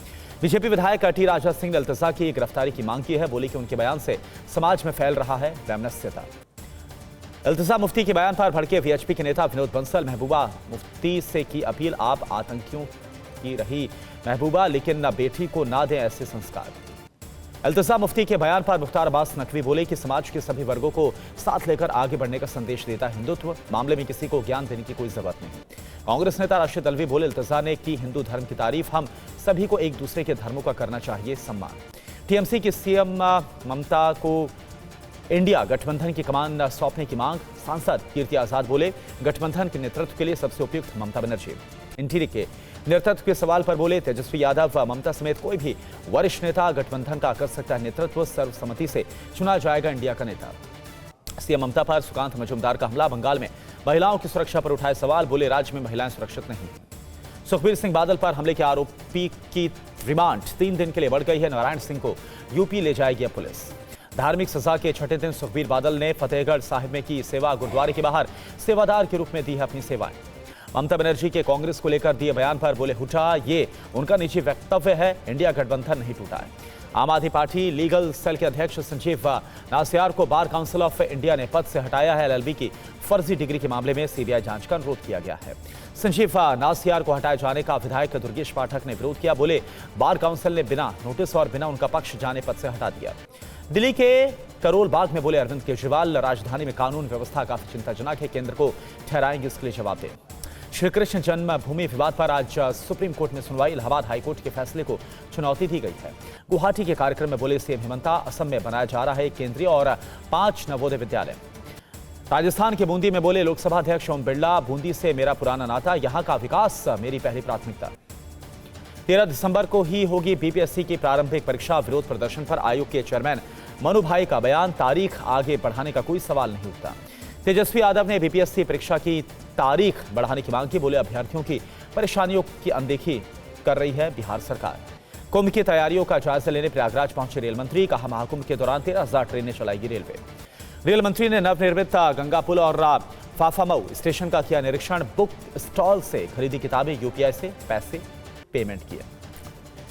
बीजेपी विधायक टी राजा सिंह ने अल्तजा की गिरफ्तारी की मांग की है, बोली कि उनके बयान से समाज में फैल रहा है वैमनस्यता। अल्तजा मुफ्ती के बयान पर भड़के वीएचपी के नेता विनोद बंसल, महबूबा मुफ्ती से की अपील, आप आतंकियों की रही महबूबा लेकिन न बेटी को ना दें ऐसे संस्कार। अल्तजा मुफ्ती के बयान पर मुख्तार अब्बास नकवी बोले कि समाज के सभी वर्गों को साथ लेकर आगे बढ़ने का संदेश देता हिंदुत्व, मामले में किसी को ज्ञान देने की कोई जरूरत नहीं। कांग्रेस नेता राशिद अलवी बोले अल्तजा ने की हिंदू धर्म की तारीफ, हम सभी को एक दूसरे के धर्मों का करना चाहिए सम्मान। टीएमसी की सीएम ममता को इंडिया गठबंधन की कमान सौंपने की मांग, सांसद कीर्ति आजाद बोले गठबंधन के नेतृत्व के लिए सबसे उपयुक्त ममता बनर्जी। इंटीरी के नेतृत्व के सवाल पर बोले तेजस्वी यादव, ममता समेत कोई भी वरिष्ठ नेता गठबंधन का कर सकता है नेतृत्व, सर्वसम्मति से चुना जाएगा इंडिया का नेता। सीएम ममता पर सुकांत मजूमदार का हमला, बंगाल में महिलाओं की सुरक्षा पर उठाए सवाल, बोले राज्य में महिलाएं सुरक्षित नहीं। सुखबीर सिंह बादल पर हमले के आरोपी की रिमांड 3 दिन के लिए बढ़ गई है, नारायण सिंह को यूपी ले जाएगी पुलिस। धार्मिक सजा के छठे दिन सुखबीर बादल ने फतेहगढ़ साहिब में की सेवा, गुरुद्वारे के बाहर सेवादार के रूप में दी है अपनी सेवाएं। ममता बनर्जी के कांग्रेस को लेकर दिए बयान पर बोले हुड्डा, ये उनका निजी वक्तव्य है, इंडिया गठबंधन नहीं टूटा है। आम आदमी पार्टी लीगल सेल के अध्यक्ष संजीव नासियार को बार काउंसिल ऑफ इंडिया ने पद से हटाया है। LLB की फर्जी डिग्री के मामले में CBI जांच का अनुरोध किया गया है। संजीव नासियार को हटाए जाने का विधायक दुर्गेश पाठक ने विरोध किया। बोले बार काउंसिल ने बिना नोटिस और बिना उनका पक्ष जाने पद से हटा दिया। दिल्ली के करोल बाग में बोले अरविंद केजरीवाल राजधानी में कानून व्यवस्था काफी चिंताजनक है, केंद्र को ठहराएंगे इसके लिए जवाब दें। श्री कृष्ण जन्मभूमि विवाद पर आज सुप्रीम कोर्ट में सुनवाई। इलाहाबाद हाईकोर्ट के फैसले को चुनौती दी गई है। गुवाहाटी के कार्यक्रम में बोले CM हेमंता असम में बनाया जा रहा है केंद्रीय और 5 नवोदय विद्यालय। राजस्थान के बूंदी में बोले लोकसभा अध्यक्ष ओम बिरला बूंदी से मेरा पुराना नाता, यहां का विकास मेरी पहली प्राथमिकता। 13 दिसंबर को ही होगी BPSC की प्रारंभिक परीक्षा। विरोध प्रदर्शन पर आयोग के चेयरमैन मनु भाई का बयान, तारीख आगे बढ़ाने का कोई सवाल नहीं उठता। तेजस्वी यादव ने BPSC परीक्षा की तारीख बढ़ाने की मांग की। बोले अभ्यर्थियों की परेशानियों की अनदेखी कर रही है बिहार सरकार। कुंभ की तैयारियों का जायजा लेने प्रयागराज पहुंचे रेल मंत्री, कहा महाकुंभ के दौरान 13,000 ट्रेनें चलाएगी रेलवे। रेल मंत्री ने नवनिर्मित गंगा पुल और फाफामऊ स्टेशन का किया निरीक्षण। बुक स्टॉल से खरीदी किताबें, UPI से पैसे पेमेंट किए।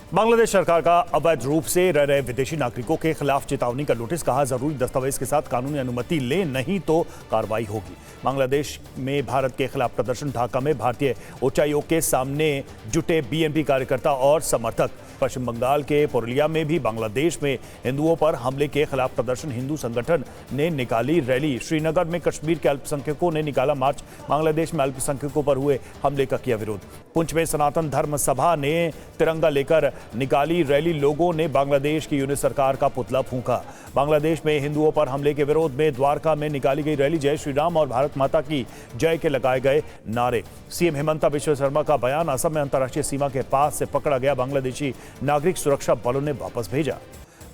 बांग्लादेश सरकार का अवैध रूप से रह रहे विदेशी नागरिकों के खिलाफ चेतावनी का नोटिस, कहा जरूरी दस्तावेज के साथ कानूनी अनुमति ले, नहीं तो कार्रवाई होगी। बांग्लादेश में भारत के खिलाफ प्रदर्शन। ढाका में भारतीय उच्चायोग के सामने जुटे BNP कार्यकर्ता और समर्थक। पश्चिम बंगाल के पुरुलिया में भी बांग्लादेश में हिंदुओं पर हमले के खिलाफ प्रदर्शन। हिंदू संगठन ने निकाली रैली। श्रीनगर में कश्मीर के अल्पसंख्यकों ने निकाला मार्च। बांग्लादेश में अल्पसंख्यकों पर हुए हमले का किया विरोध। पुंछ में सनातन धर्म सभा ने तिरंगा लेकर निकाली रैली। लोगों ने बांग्लादेश की यूनिट सरकार का पुतला फूंका। बांग्लादेश में हिंदुओं पर हमले के विरोध में द्वारका में निकाली गई रैली। जय श्री राम और भारत माता की जय के लगाए गए नारे। CM हेमंता विश्व शर्मा का बयान, असम में अंतर्राष्ट्रीय सीमा के पास से पकड़ा गया बांग्लादेशी नागरिक सुरक्षा बलों ने वापस भेजा।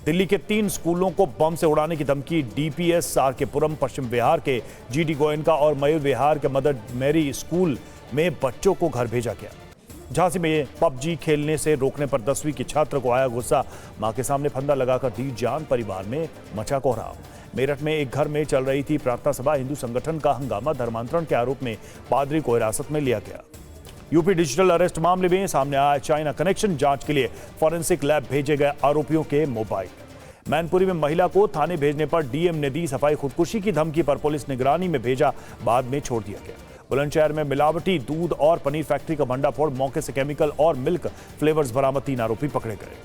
दिल्ली के 3 स्कूलों को बम से उड़ाने की धमकी। DPS RK पुरम पश्चिम विहार के GD गोयनका और मयूर विहार के मदर मेरी स्कूल में बच्चों को घर भेजा गया। झांसी में PUBG खेलने से रोकने पर 10वीं की छात्र को आया गुस्सा। मां के सामने फंदा लगाकर दी जान, परिवार में मचा कोहराम। मेरठ में एक घर में चल रही थी प्रार्थना सभा। हिंदू संगठन का हंगामा। धर्मांतरण के आरोप में पादरी को हिरासत में लिया गया। यूपी डिजिटल अरेस्ट मामले में सामने आया चाइना कनेक्शन। जांच के लिए फॉरेंसिक लैब भेजे गए आरोपियों के मोबाइल। मैनपुरी में महिला को थाने भेजने पर DM ने दी सफाई। खुदकुशी की धमकी पर पुलिस निगरानी में भेजा, बाद में छोड़ दिया गया। बुलंदशहर में मिलावटी दूध और पनीर फैक्ट्री का भंडाफोड़। मौके से केमिकल और मिल्क फ्लेवर्स बरामद। 3 आरोपी पकड़े गए।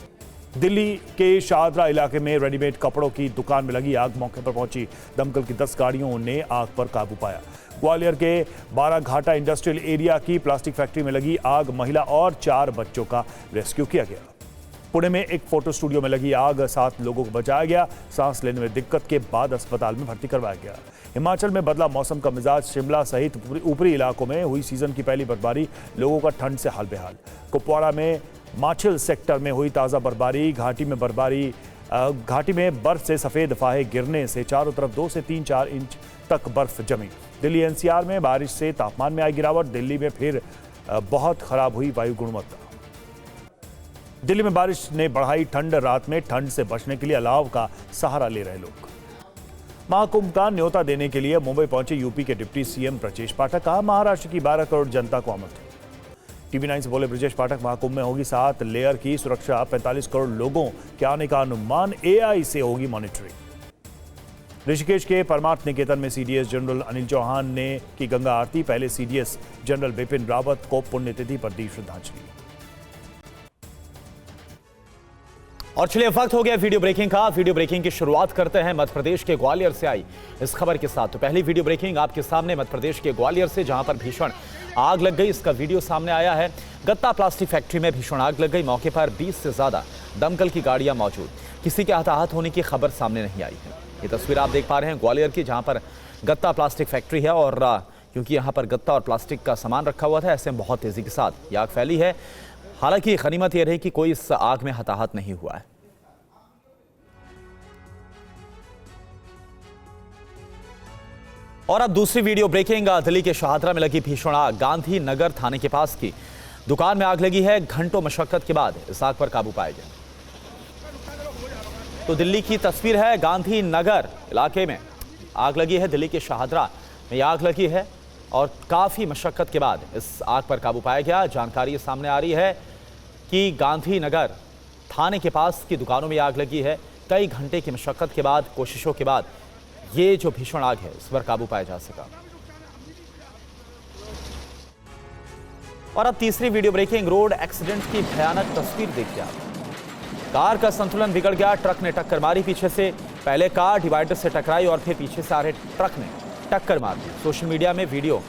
दिल्ली के शाहदरा इलाके में रेडीमेड कपड़ों की दुकान में लगी आग। मौके पर पहुंची दमकल की 10 गाड़ियों ने आग पर काबू पाया। ग्वालियर के बाराघाटा इंडस्ट्रियल एरिया की प्लास्टिक फैक्ट्री में लगी आग। महिला और 4 बच्चों का रेस्क्यू किया गया। पुणे में एक फोटो स्टूडियो में लगी आग। 7 लोगों को बचाया गया। सांस लेने में दिक्कत के बाद अस्पताल में भर्ती करवाया गया। हिमाचल में बदला मौसम का मिजाज। शिमला सहित ऊपरी इलाकों में हुई सीजन की पहली बर्फबारी। लोगों का ठंड से हाल बेहाल। कुपवाड़ा में माछिल सेक्टर में हुई ताज़ा बर्फबारी। घाटी में बर्फ से सफेद फाहे गिरने से चारों तरफ 2 से 3-4 इंच तक बर्फ जमी। दिल्ली NCR में बारिश से तापमान में आई गिरावट। दिल्ली में फिर बहुत खराब हुई वायु गुणवत्ता। दिल्ली में बारिश ने बढ़ाई ठंड। रात में ठंड से बचने के लिए अलाव का सहारा ले रहे लोग। महाकुंभ का न्योता देने के लिए मुंबई पहुंचे यूपी के डिप्टी CM ब्रजेश पाठक। कहा महाराष्ट्र की 12 करोड़ जनता को आमंत्रण। TV9 से बोले ब्रजेश पाठक, महाकुंभ में होगी 7 लेयर की सुरक्षा। 45 करोड़ लोगों के आने का अनुमान। AI से होगी मॉनिटरिंग। ऋषिकेश के परमार्थ निकेतन में CDS जनरल अनिल चौहान ने की गंगा आरती। पहले CDS जनरल बिपिन रावत को पुण्यतिथि पर दी श्रद्धांजलि। और चलिए वक्त हो गया वीडियो ब्रेकिंग का। वीडियो ब्रेकिंग की शुरुआत करते हैं मध्य प्रदेश के ग्वालियर से आई इस खबर के साथ। तो पहली वीडियो ब्रेकिंग आपके सामने मध्य प्रदेश के ग्वालियर से, जहां पर भीषण आग लग गई। इसका वीडियो सामने आया है। गत्ता प्लास्टिक फैक्ट्री में भीषण आग लग गई। मौके पर 20 से ज्यादा दमकल की गाड़ियां मौजूद। किसी के हताहत होने की खबर सामने नहीं आई है। ये तस्वीर आप देख पा रहे हैं ग्वालियर की, जहां पर गत्ता प्लास्टिक फैक्ट्री है। और क्योंकि यहाँ पर गत्ता और प्लास्टिक का सामान रखा हुआ था, ऐसे में बहुत तेजी के साथ ये आग फैली है। हालांकि गनीमत यह रही कि कोई इस आग में हताहत नहीं हुआ है। और अब दूसरी वीडियो ब्रेकिंग। दिल्ली के शाहदरा में लगी भीषण आग। गांधी नगर थाने के पास की दुकान में आग लगी है। घंटों मशक्कत के बाद इस आग पर काबू पाया गया। तो दिल्ली की तस्वीर है। गांधी नगर इलाके में आग लगी है। दिल्ली के शाहदरा में आग लगी है और काफी मशक्कत के बाद इस आग पर काबू पाया गया। जानकारी सामने आ रही है कि गांधी नगर थाने के पास की दुकानों में आग लगी है। कई घंटे की मशक्कत के बाद, कोशिशों के बाद ये जो भीषण आग है उस पर काबू पाया जा सका। और अब तीसरी वीडियो ब्रेकिंग रोड एक्सीडेंट की भयानक तस्वीर देखिए आप। कार का संतुलन बिगड़ गया, ट्रक ने टक्कर मारी पीछे से। पहले कार डिवाइडर से टकराई और फिर पीछे से आ रहे ट्रक ने टक्कर मार दी। सोशल मीडिया में वीडियो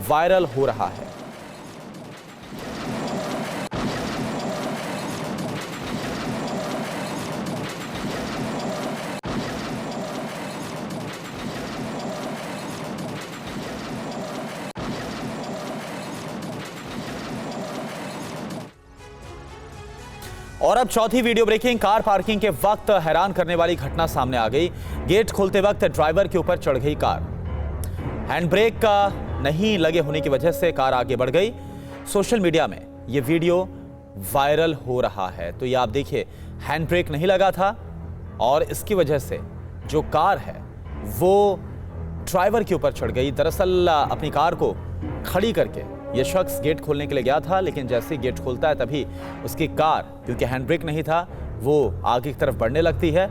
वायरल हो रहा है। और अब चौथी वीडियो ब्रेकिंग कार पार्किंग के वक्त हैरान करने वाली घटना सामने आ गई। गेट खोलते वक्त ड्राइवर के ऊपर चढ़ गई कार। हैंड ब्रेक का नहीं लगे होने की वजह से कार आगे बढ़ गई। सोशल मीडिया में ये वीडियो वायरल हो रहा है। तो ये आप देखिए, हैंड ब्रेक नहीं लगा था और इसकी वजह से जो कार है वो ड्राइवर के ऊपर चढ़ गई। दरअसल अपनी कार को खड़ी करके यह शख्स गेट खोलने के लिए गया था, लेकिन जैसे ही गेट खोलता है तभी उसकी कार, क्योंकि हैंड ब्रेक नहीं था, वो आगे की तरफ बढ़ने लगती है।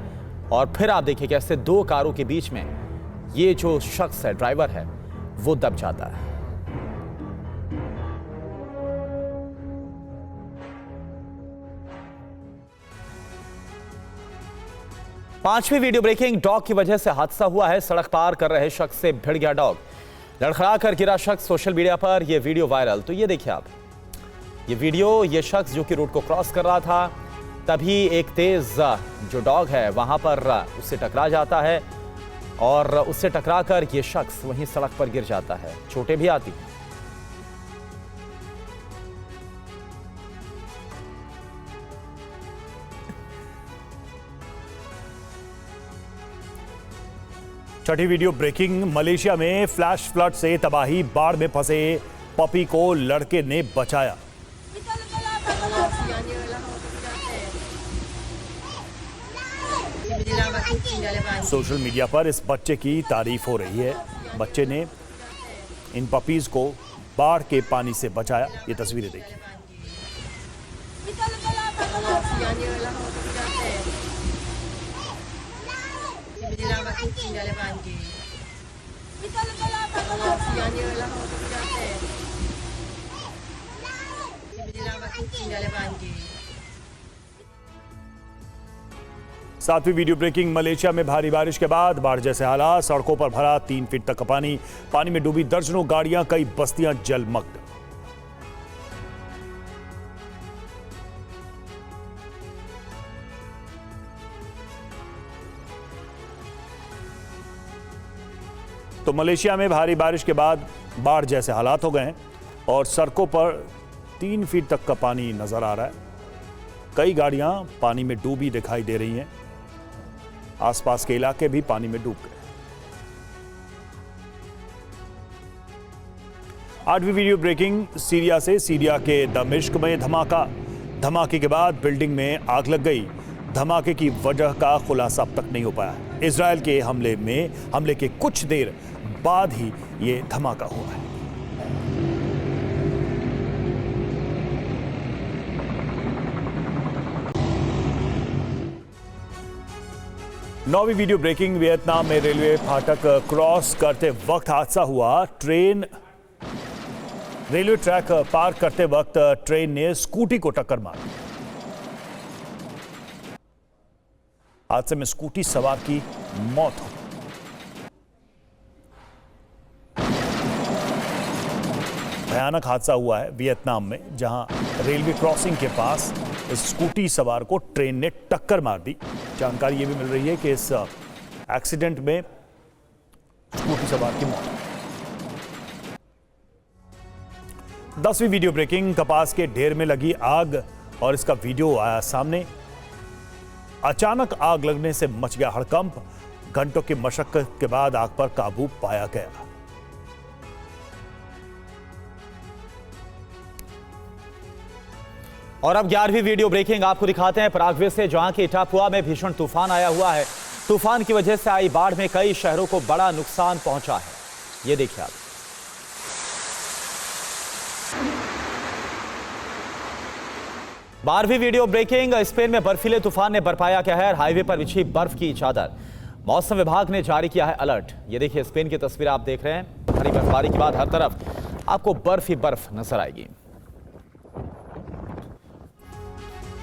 और फिर आप देखिए कैसे दो कारों के बीच में ये जो शख्स है, ड्राइवर है, वो दब जाता है। पांचवी वीडियो ब्रेकिंग डॉग की वजह से हादसा हुआ है। सड़क पार कर रहे शख्स से भिड़ गया डॉग। लड़खड़ा कर गिरा शख्स। सोशल मीडिया पर यह वीडियो वायरल। तो ये देखिए आप, ये वीडियो, ये शख्स जो कि रोड को क्रॉस कर रहा था, तभी एक तेज जो डॉग है वहां पर उससे टकरा जाता है और उससे टकरा कर ये शख्स वहीं सड़क पर गिर जाता है। चोटें भी आती हैं। छठी वीडियो ब्रेकिंग मलेशिया में फ्लैश फ्लड से तबाही। बाढ़ में फंसे पपी को लड़के ने बचाया। सोशल मीडिया पर इस बच्चे की तारीफ हो रही है। बच्चे ने इन पपीज को बाढ़ के पानी से बचाया। ये तस्वीरें देखिए। सातवीं वीडियो ब्रेकिंग मलेशिया में भारी बारिश के बाद बाढ़ जैसे हालात। सड़कों पर भरा 3 फीट तक का पानी। पानी में डूबी दर्जनों गाड़ियां, कई बस्तियां जलमग्न। तो मलेशिया में भारी बारिश के बाद बाढ़ जैसे हालात हो गए हैं और सड़कों पर 3 फीट तक का पानी नजर आ रहा है। कई गाड़ियां पानी में डूबी दिखाई दे रही हैं। आसपास के इलाके भी पानी में डूब गए। 8वीं वीडियो ब्रेकिंग सीरिया से। सीरिया के दमिश्क में धमाका। धमाके के बाद बिल्डिंग में आग लग गई। धमाके की वजह का खुलासा अब तक नहीं हो पाया। इजरायल के हमले के कुछ देर बाद ही ये धमाका हुआ है। नौवीं वीडियो ब्रेकिंग वियतनाम में रेलवे फाटक क्रॉस करते वक्त हादसा हुआ। रेलवे ट्रैक पार करते वक्त ट्रेन ने स्कूटी को टक्कर मारी। हादसे में स्कूटी सवार की मौत हो गई। भयानक हादसा हुआ है वियतनाम में, जहां रेलवे क्रॉसिंग के पास स्कूटी सवार को ट्रेन ने टक्कर मार दी। जानकारी यह भी मिल रही है कि इस एक्सीडेंट में स्कूटी सवार की मौत। 10वीं वीडियो ब्रेकिंग कपास के ढेर में लगी आग और इसका वीडियो आया सामने। अचानक आग लगने से मच गया हड़कंप। घंटों की मशक्कत के बाद आग पर काबू पाया गया। और अब 11वीं वीडियो ब्रेकिंग आपको दिखाते हैं पराग्वे से, जहां के इटापुआ में भीषण तूफान आया हुआ है। तूफान की वजह से आई बाढ़ में कई शहरों को बड़ा नुकसान पहुंचा है। ये देखिए आप। 12वीं वीडियो ब्रेकिंग। स्पेन में बर्फीले तूफान ने बरपाया कहर, हाईवे पर बिछी बर्फ की चादर। मौसम विभाग ने जारी किया है अलर्ट। ये देखिए स्पेन की तस्वीर आप देख रहे हैं। भारी बर्फबारी के बाद हर तरफ आपको बर्फ ही बर्फ नजर आएगी।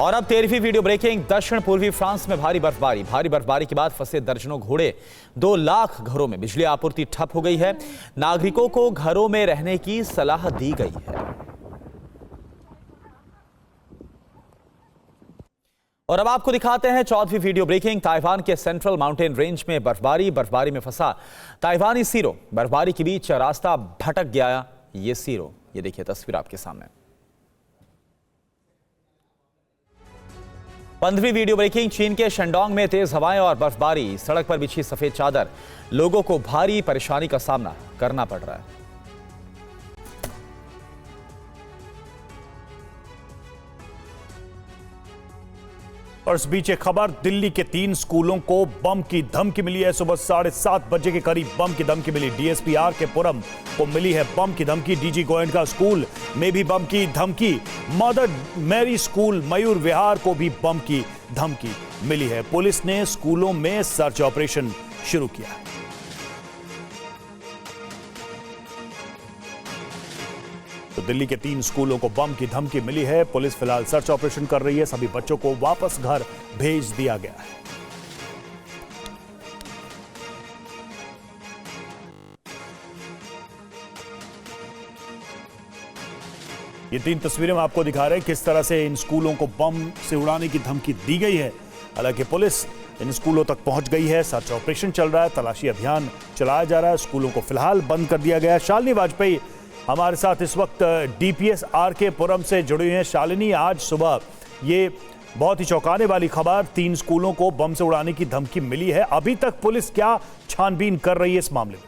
और अब 13वीं वीडियो ब्रेकिंग। दक्षिण पूर्वी फ्रांस में भारी बर्फबारी के बाद फंसे दर्जनों घोड़े। 2 लाख घरों में बिजली आपूर्ति ठप हो गई है। नागरिकों को घरों में रहने की सलाह दी गई है। और अब आपको दिखाते हैं 14वीं वीडियो ब्रेकिंग। ताइवान के सेंट्रल माउंटेन रेंज में बर्फबारी में फंसा ताइवानी सीरो। बर्फबारी के बीच रास्ता भटक गया ये सीरो। ये देखिए तस्वीर आपके सामने। 15वीं वीडियो ब्रेकिंग। चीन के शेंडोंग में तेज हवाएं और बर्फबारी। सड़क पर बिछी सफेद चादर। लोगों को भारी परेशानी का सामना करना पड़ रहा है। और इस बीच एक खबर, दिल्ली के 3 स्कूलों को बम की धमकी मिली है। सुबह 7:30 बजे के करीब बम की धमकी मिली। डीएसपी आरके पुरम को मिली है बम की धमकी। डीजी गोयनका स्कूल में भी बम की धमकी। Mother Mary school Mayur Vihar को भी बम की धमकी मिली है। पुलिस ने स्कूलों में सर्च ऑपरेशन शुरू किया है। तो दिल्ली के 3 स्कूलों को बम की धमकी मिली है। पुलिस फिलहाल सर्च ऑपरेशन कर रही है। सभी बच्चों को वापस घर भेज दिया गया है। ये 3 तस्वीरें हम आपको दिखा रहे हैं किस तरह से इन स्कूलों को बम से उड़ाने की धमकी दी गई है। हालांकि पुलिस इन स्कूलों तक पहुंच गई है। सर्च ऑपरेशन चल रहा है। तलाशी अभियान चलाया जा रहा है। स्कूलों को फिलहाल बंद कर दिया गया है। शालिनी वाजपेयी हमारे साथ इस वक्त डीपीएस आरके पुरम से जुड़ी हुई हैं। शालिनी, आज सुबह ये बहुत ही चौंकाने वाली खबर, 3 स्कूलों को बम से उड़ाने की धमकी मिली है। अभी तक पुलिस क्या छानबीन कर रही है इस मामले में?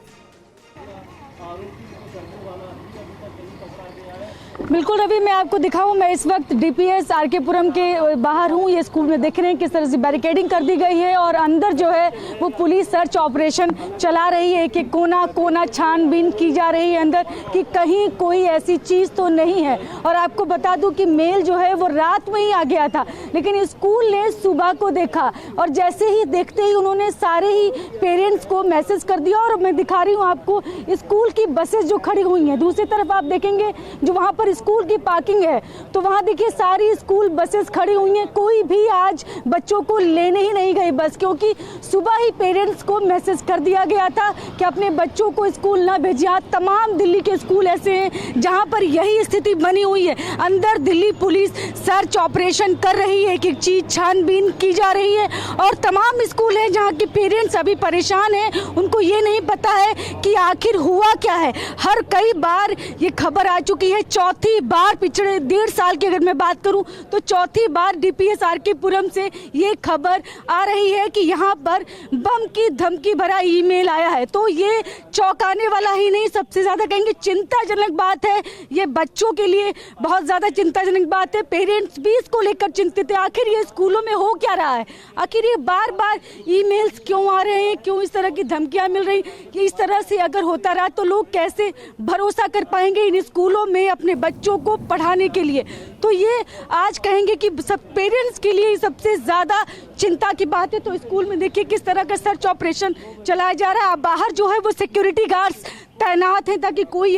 बिल्कुल रवि, मैं आपको दिखाऊं, मैं इस वक्त डीपीएस आरके पुरम के बाहर हूं। ये स्कूल में देख रहे हैं किस तरह से बैरिकेडिंग कर दी गई है और अंदर जो है वो पुलिस सर्च ऑपरेशन चला रही है। कि कोना कोना छानबीन की जा रही है अंदर कि कहीं कोई ऐसी चीज़ तो नहीं है। और आपको बता दूं कि मेल जो है वो रात में ही आ गया था, लेकिन स्कूल ने सुबह को देखा और जैसे ही देखते ही उन्होंने सारे ही पेरेंट्स को मैसेज कर दिया। और मैं दिखा रही हूँ आपको स्कूल की बसेस जो खड़ी हुई हैं। दूसरी तरफ आप देखेंगे जो वहाँ पर स्कूल की पार्किंग है, तो वहां देखिए सारी स्कूल बसेस खड़ी हुई हैं। कोई भी आज बच्चों को लेने ही नहीं गई बस, क्योंकि सुबह ही पेरेंट्स को मैसेज कर दिया गया था कि अपने बच्चों को स्कूल ना भेजिए। तमाम दिल्ली के स्कूल ऐसे हैं जहां पर यही स्थिति बनी हुई है। अंदर दिल्ली पुलिस सर्च ऑपरेशन कर रही है, एक एक चीज छानबीन की जा रही है। और तमाम स्कूल हैं जहां के पेरेंट्स अभी परेशान हैं, उनको ये नहीं पता है कि आखिर हुआ क्या है। हर कई बार ये खबर आ चुकी है। चौथी बार पिछले 1.5 साल की अगर मैं बात करूं तो चौथी बार डीपीएस आरके पुरम से ये खबर आ रही है कि यहां पर बम की धमकी भरा ईमेल आया है। तो ये चौंकाने वाला ही नहीं, सबसे ज्यादा कहेंगे चिंताजनक बात है। ये बच्चों के लिए बहुत ज्यादा चिंताजनक बात है। पेरेंट्स भी इसको लेकर चिंतित है। आखिर ये स्कूलों में हो क्या रहा है? आखिर ये बार बार ईमेल्स क्यों आ रहे हैं? क्यों इस तरह की धमकियां मिल रही? कि इस तरह से अगर होता रहा तो लोग कैसे भरोसा कर पाएंगे इन स्कूलों में अपने बच्चों को पढ़ाने के लिए? तो ये आज कहेंगे कि सब पेरेंट्स के लिए सबसे ज्यादा चिंता की बात है। तो स्कूल में देखिए किस तरह का सर्च ऑपरेशन चलाया जा रहा है। बाहर जो है वो सिक्योरिटी गार्ड्स तैनात हैं ताकि कोई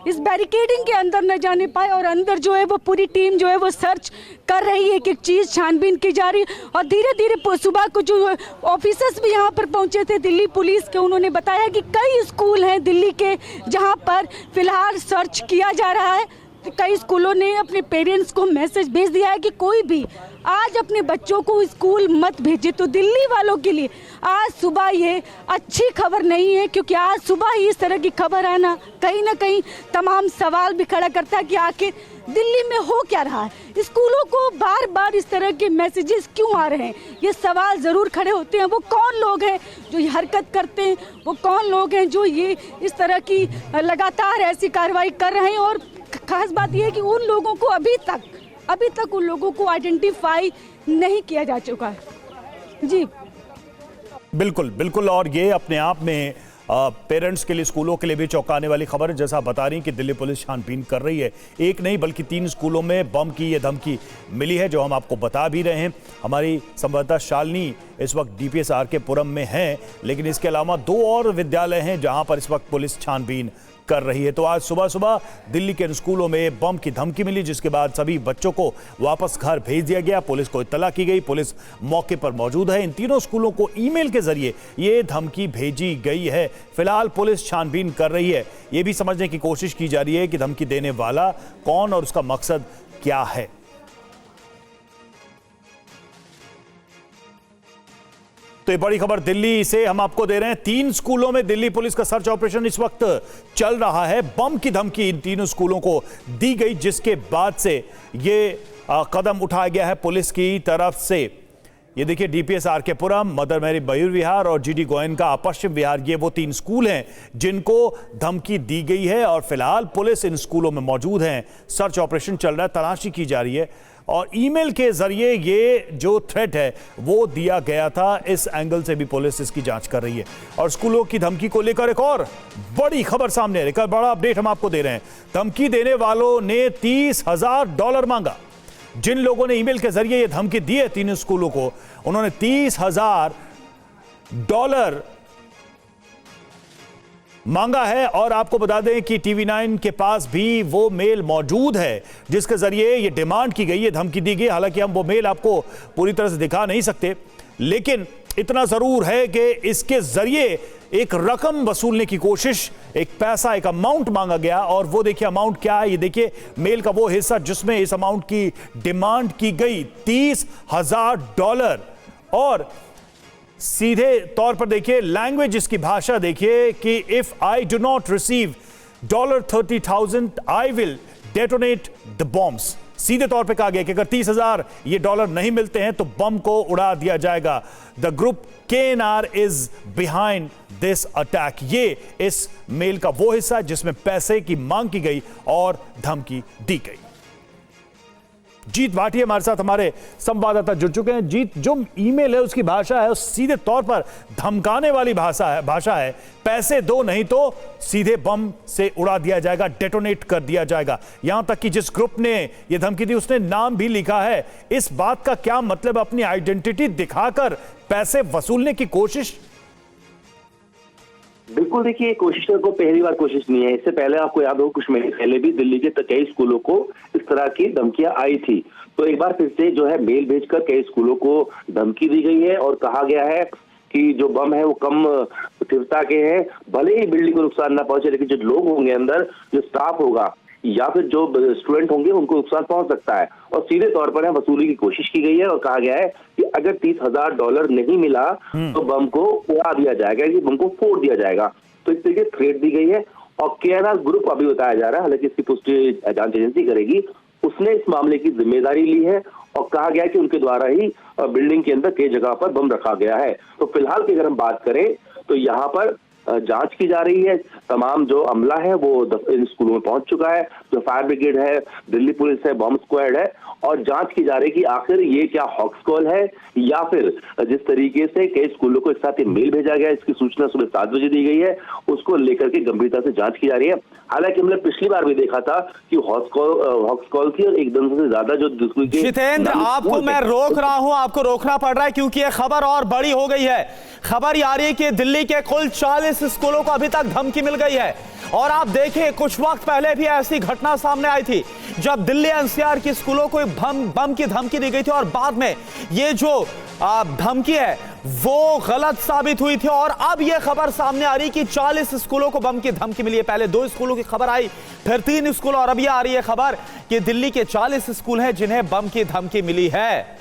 इस बैरिकेडिंग के अंदर न जाने पाए। और अंदर जो है वो पूरी टीम जो है वो सर्च कर रही है, एक एक चीज छानबीन की जा रही है। और धीरे धीरे सुबह को जो ऑफिसर्स भी यहाँ पर पहुंचे थे दिल्ली पुलिस के, उन्होंने बताया कि कई स्कूल हैं दिल्ली के जहाँ पर फिलहाल सर्च किया जा रहा है। कई स्कूलों ने अपने पेरेंट्स को मैसेज भेज दिया है कि कोई भी आज अपने बच्चों को स्कूल मत भेजे। तो दिल्ली वालों के लिए आज सुबह ये अच्छी खबर नहीं है, क्योंकि आज सुबह ही इस तरह की खबर आना कहीं ना कहीं तमाम सवाल भी खड़ा करता है कि आखिर दिल्ली में हो क्या रहा है। स्कूलों को बार बार इस तरह के मैसेजेस क्यों आ रहे हैं? ये सवाल ज़रूर खड़े होते हैं। वो कौन लोग हैं जो ये हरकत करते हैं? वो कौन लोग हैं जो ये इस तरह की लगातार ऐसी कार्रवाई कर रहे हैं? और खास बात यह है कि उन लोगों को अभी तक उन लोगों को आइडेंटिफाई नहीं किया जा चुका है। जी बिल्कुल बिल्कुल। और ये अपने आप में पेरेंट्स के लिए, स्कूलों के लिए भी चौंकाने वाली खबर है। जैसा बता रही कि दिल्ली पुलिस छानबीन कर रही है, एक नहीं बल्कि 3 स्कूलों में बम की ये धमकी मिली है, जो हम आपको बता भी रहे हैं। हमारी संवाददाता शालिनी इस वक्त डीपीएस आरके पुरम में हैं, लेकिन इसके अलावा 2 और विद्यालय हैं जहां पर इस वक्त पुलिस छानबीन कर रही है। तो आज सुबह सुबह दिल्ली के स्कूलों में बम की धमकी मिली, जिसके बाद सभी बच्चों को वापस घर भेज दिया गया। पुलिस को इत्तला की गई, पुलिस मौके पर मौजूद है। इन तीनों स्कूलों को ईमेल के जरिए ये धमकी भेजी गई है। फिलहाल पुलिस छानबीन कर रही है, ये भी समझने की कोशिश की जा रही है कि धमकी देने वाला कौन और उसका मकसद क्या है। तो ये बड़ी खबर दिल्ली से हम आपको दे रहे हैं। 3 स्कूलों में दिल्ली पुलिस का सर्च ऑपरेशन इस वक्त चल रहा है। बम की धमकी इन तीनों स्कूलों को दी गई, जिसके बाद से ये कदम उठाया गया है पुलिस की तरफ से। ये देखिए, डीपीएस आरके पुरम, मदर मैरी मयूर विहार और जीडी गोयनका पश्चिम विहार, ये वो 3 स्कूल हैं जिनको धमकी दी गई है और फिलहाल पुलिस इन स्कूलों में मौजूद है। सर्च ऑपरेशन चल रहा है, तलाशी की जा रही है और ईमेल के जरिए ये जो थ्रेट है वो दिया गया था। इस एंगल से भी पुलिस इसकी जांच कर रही है। और स्कूलों की धमकी को लेकर एक और बड़ी खबर सामने है, एक बड़ा अपडेट हम आपको दे रहे हैं। धमकी देने वालों ने $30,000 मांगा। जिन लोगों ने ईमेल के जरिए ये धमकी दी है 3 स्कूलों को, उन्होंने $30,000 मांगा है। और आपको बता दें कि TV9 के पास भी वो मेल मौजूद है जिसके जरिए ये डिमांड की गई, ये धमकी दी गई। हालांकि हम वो मेल आपको पूरी तरह से दिखा नहीं सकते, लेकिन इतना जरूर है कि इसके जरिए एक रकम वसूलने की कोशिश, एक पैसा, एक अमाउंट मांगा गया। और वो देखिए अमाउंट क्या है, ये देखिए मेल का वो हिस्सा जिसमें इस अमाउंट की डिमांड की गई, $30,000। और सीधे तौर पर देखिए लैंग्वेज, इसकी भाषा देखिए कि if I do not receive $30,000 I will detonate the bombs. सीधे तौर पे कहा गया कि अगर $30,000 ये डॉलर नहीं मिलते हैं तो बम को उड़ा दिया जाएगा। The group KNR is behind this attack. ये इस मेल का वो हिस्सा है जिसमें पैसे की मांग की गई और धमकी दी गई। जीत भाटी हमारे साथ, हमारे संवाददाता जुड़ चुके हैं। जीत, जो ईमेल है उसकी भाषा है सीधे तौर पर धमकाने वाली भाषा है। पैसे दो नहीं तो सीधे बम से उड़ा दिया जाएगा, डेटोनेट कर दिया जाएगा। यहां तक कि जिस ग्रुप ने यह धमकी दी उसने नाम भी लिखा है। इस बात का क्या मतलब, अपनी आइडेंटिटी दिखाकर पैसे वसूलने की कोशिश? बिल्कुल, देखिए कोशिश को पहली बार कोशिश नहीं है। इससे पहले आपको याद हो कुछ महीने पहले भी दिल्ली के कई स्कूलों को इस तरह की धमकियां आई थी। तो एक बार फिर से जो है मेल भेजकर कई स्कूलों को धमकी दी गई है और कहा गया है कि जो बम है वो कम तीव्रता के हैं, भले ही बिल्डिंग को नुकसान ना पहुंचे, लेकिन जो लोग होंगे अंदर, जो स्टाफ होगा या फिर जो स्टूडेंट होंगे उनको नुकसान पहुंच सकता है। और सीधे तौर पर वसूली की कोशिश की गई है और कहा गया है कि अगर $30,000 नहीं मिला तो बम को उड़ा दिया जाएगा, कि बम को फोड़ दिया जाएगा। तो इस तरीके थ्रेट दी गई है। और KNR ग्रुप अभी बताया जा रहा है, हालांकि इसकी पुष्टि जांच एजेंसी करेगी, उसने इस मामले की जिम्मेदारी ली है और कहा गया कि उनके द्वारा ही बिल्डिंग के अंदर कई जगह पर बम रखा गया है। तो फिलहाल की अगर हम बात करें तो यहाँ पर जांच की जा रही है। तमाम जो अमला है वो इन स्कूलों में पहुंच चुका है, जो फायर ब्रिगेड है, दिल्ली पुलिस है, बॉम्ब स्क्वाड है, और जांच की जा रही है कि आखिर ये क्या हॉक्स कॉल है या फिर जिस तरीके से कई स्कूलों को एक साथ ये मेल भेजा गया, इसकी सूचना सुबह 7 बजे दी गई है, उसको लेकर के गंभीरता से जांच की जा रही है। हालांकि हमने पिछली बार भी देखा था कि हॉक्स कॉल थी और एकदम से ज्यादा जो जितेंद्र, आपको मैं रोक रहा हूं, आपको रोकना पड़ रहा है क्योंकि यह खबर और बड़ी हो गई है। खबर आ रही है कि दिल्ली के कुल 40 स्कूलों को अभी तक धमकी मिल गई है। और आप देखें, कुछ वक्त पहले भी ऐसी घटना सामने आई थी जब दिल्ली NCR के स्कूलों को बम की धमकी दी गई थी और बाद में ये जो धमकी है वो गलत साबित हुई थी। और अब यह खबर सामने आ रही कि 40 स्कूलों को बम की धमकी मिली है। पहले 2 स्कूलों की खबर आई, फिर 3 स्कूल, और अब यह आ रही है खबर कि दिल्ली के 40 स्कूल हैं जिन्हें बम की धमकी मिली है।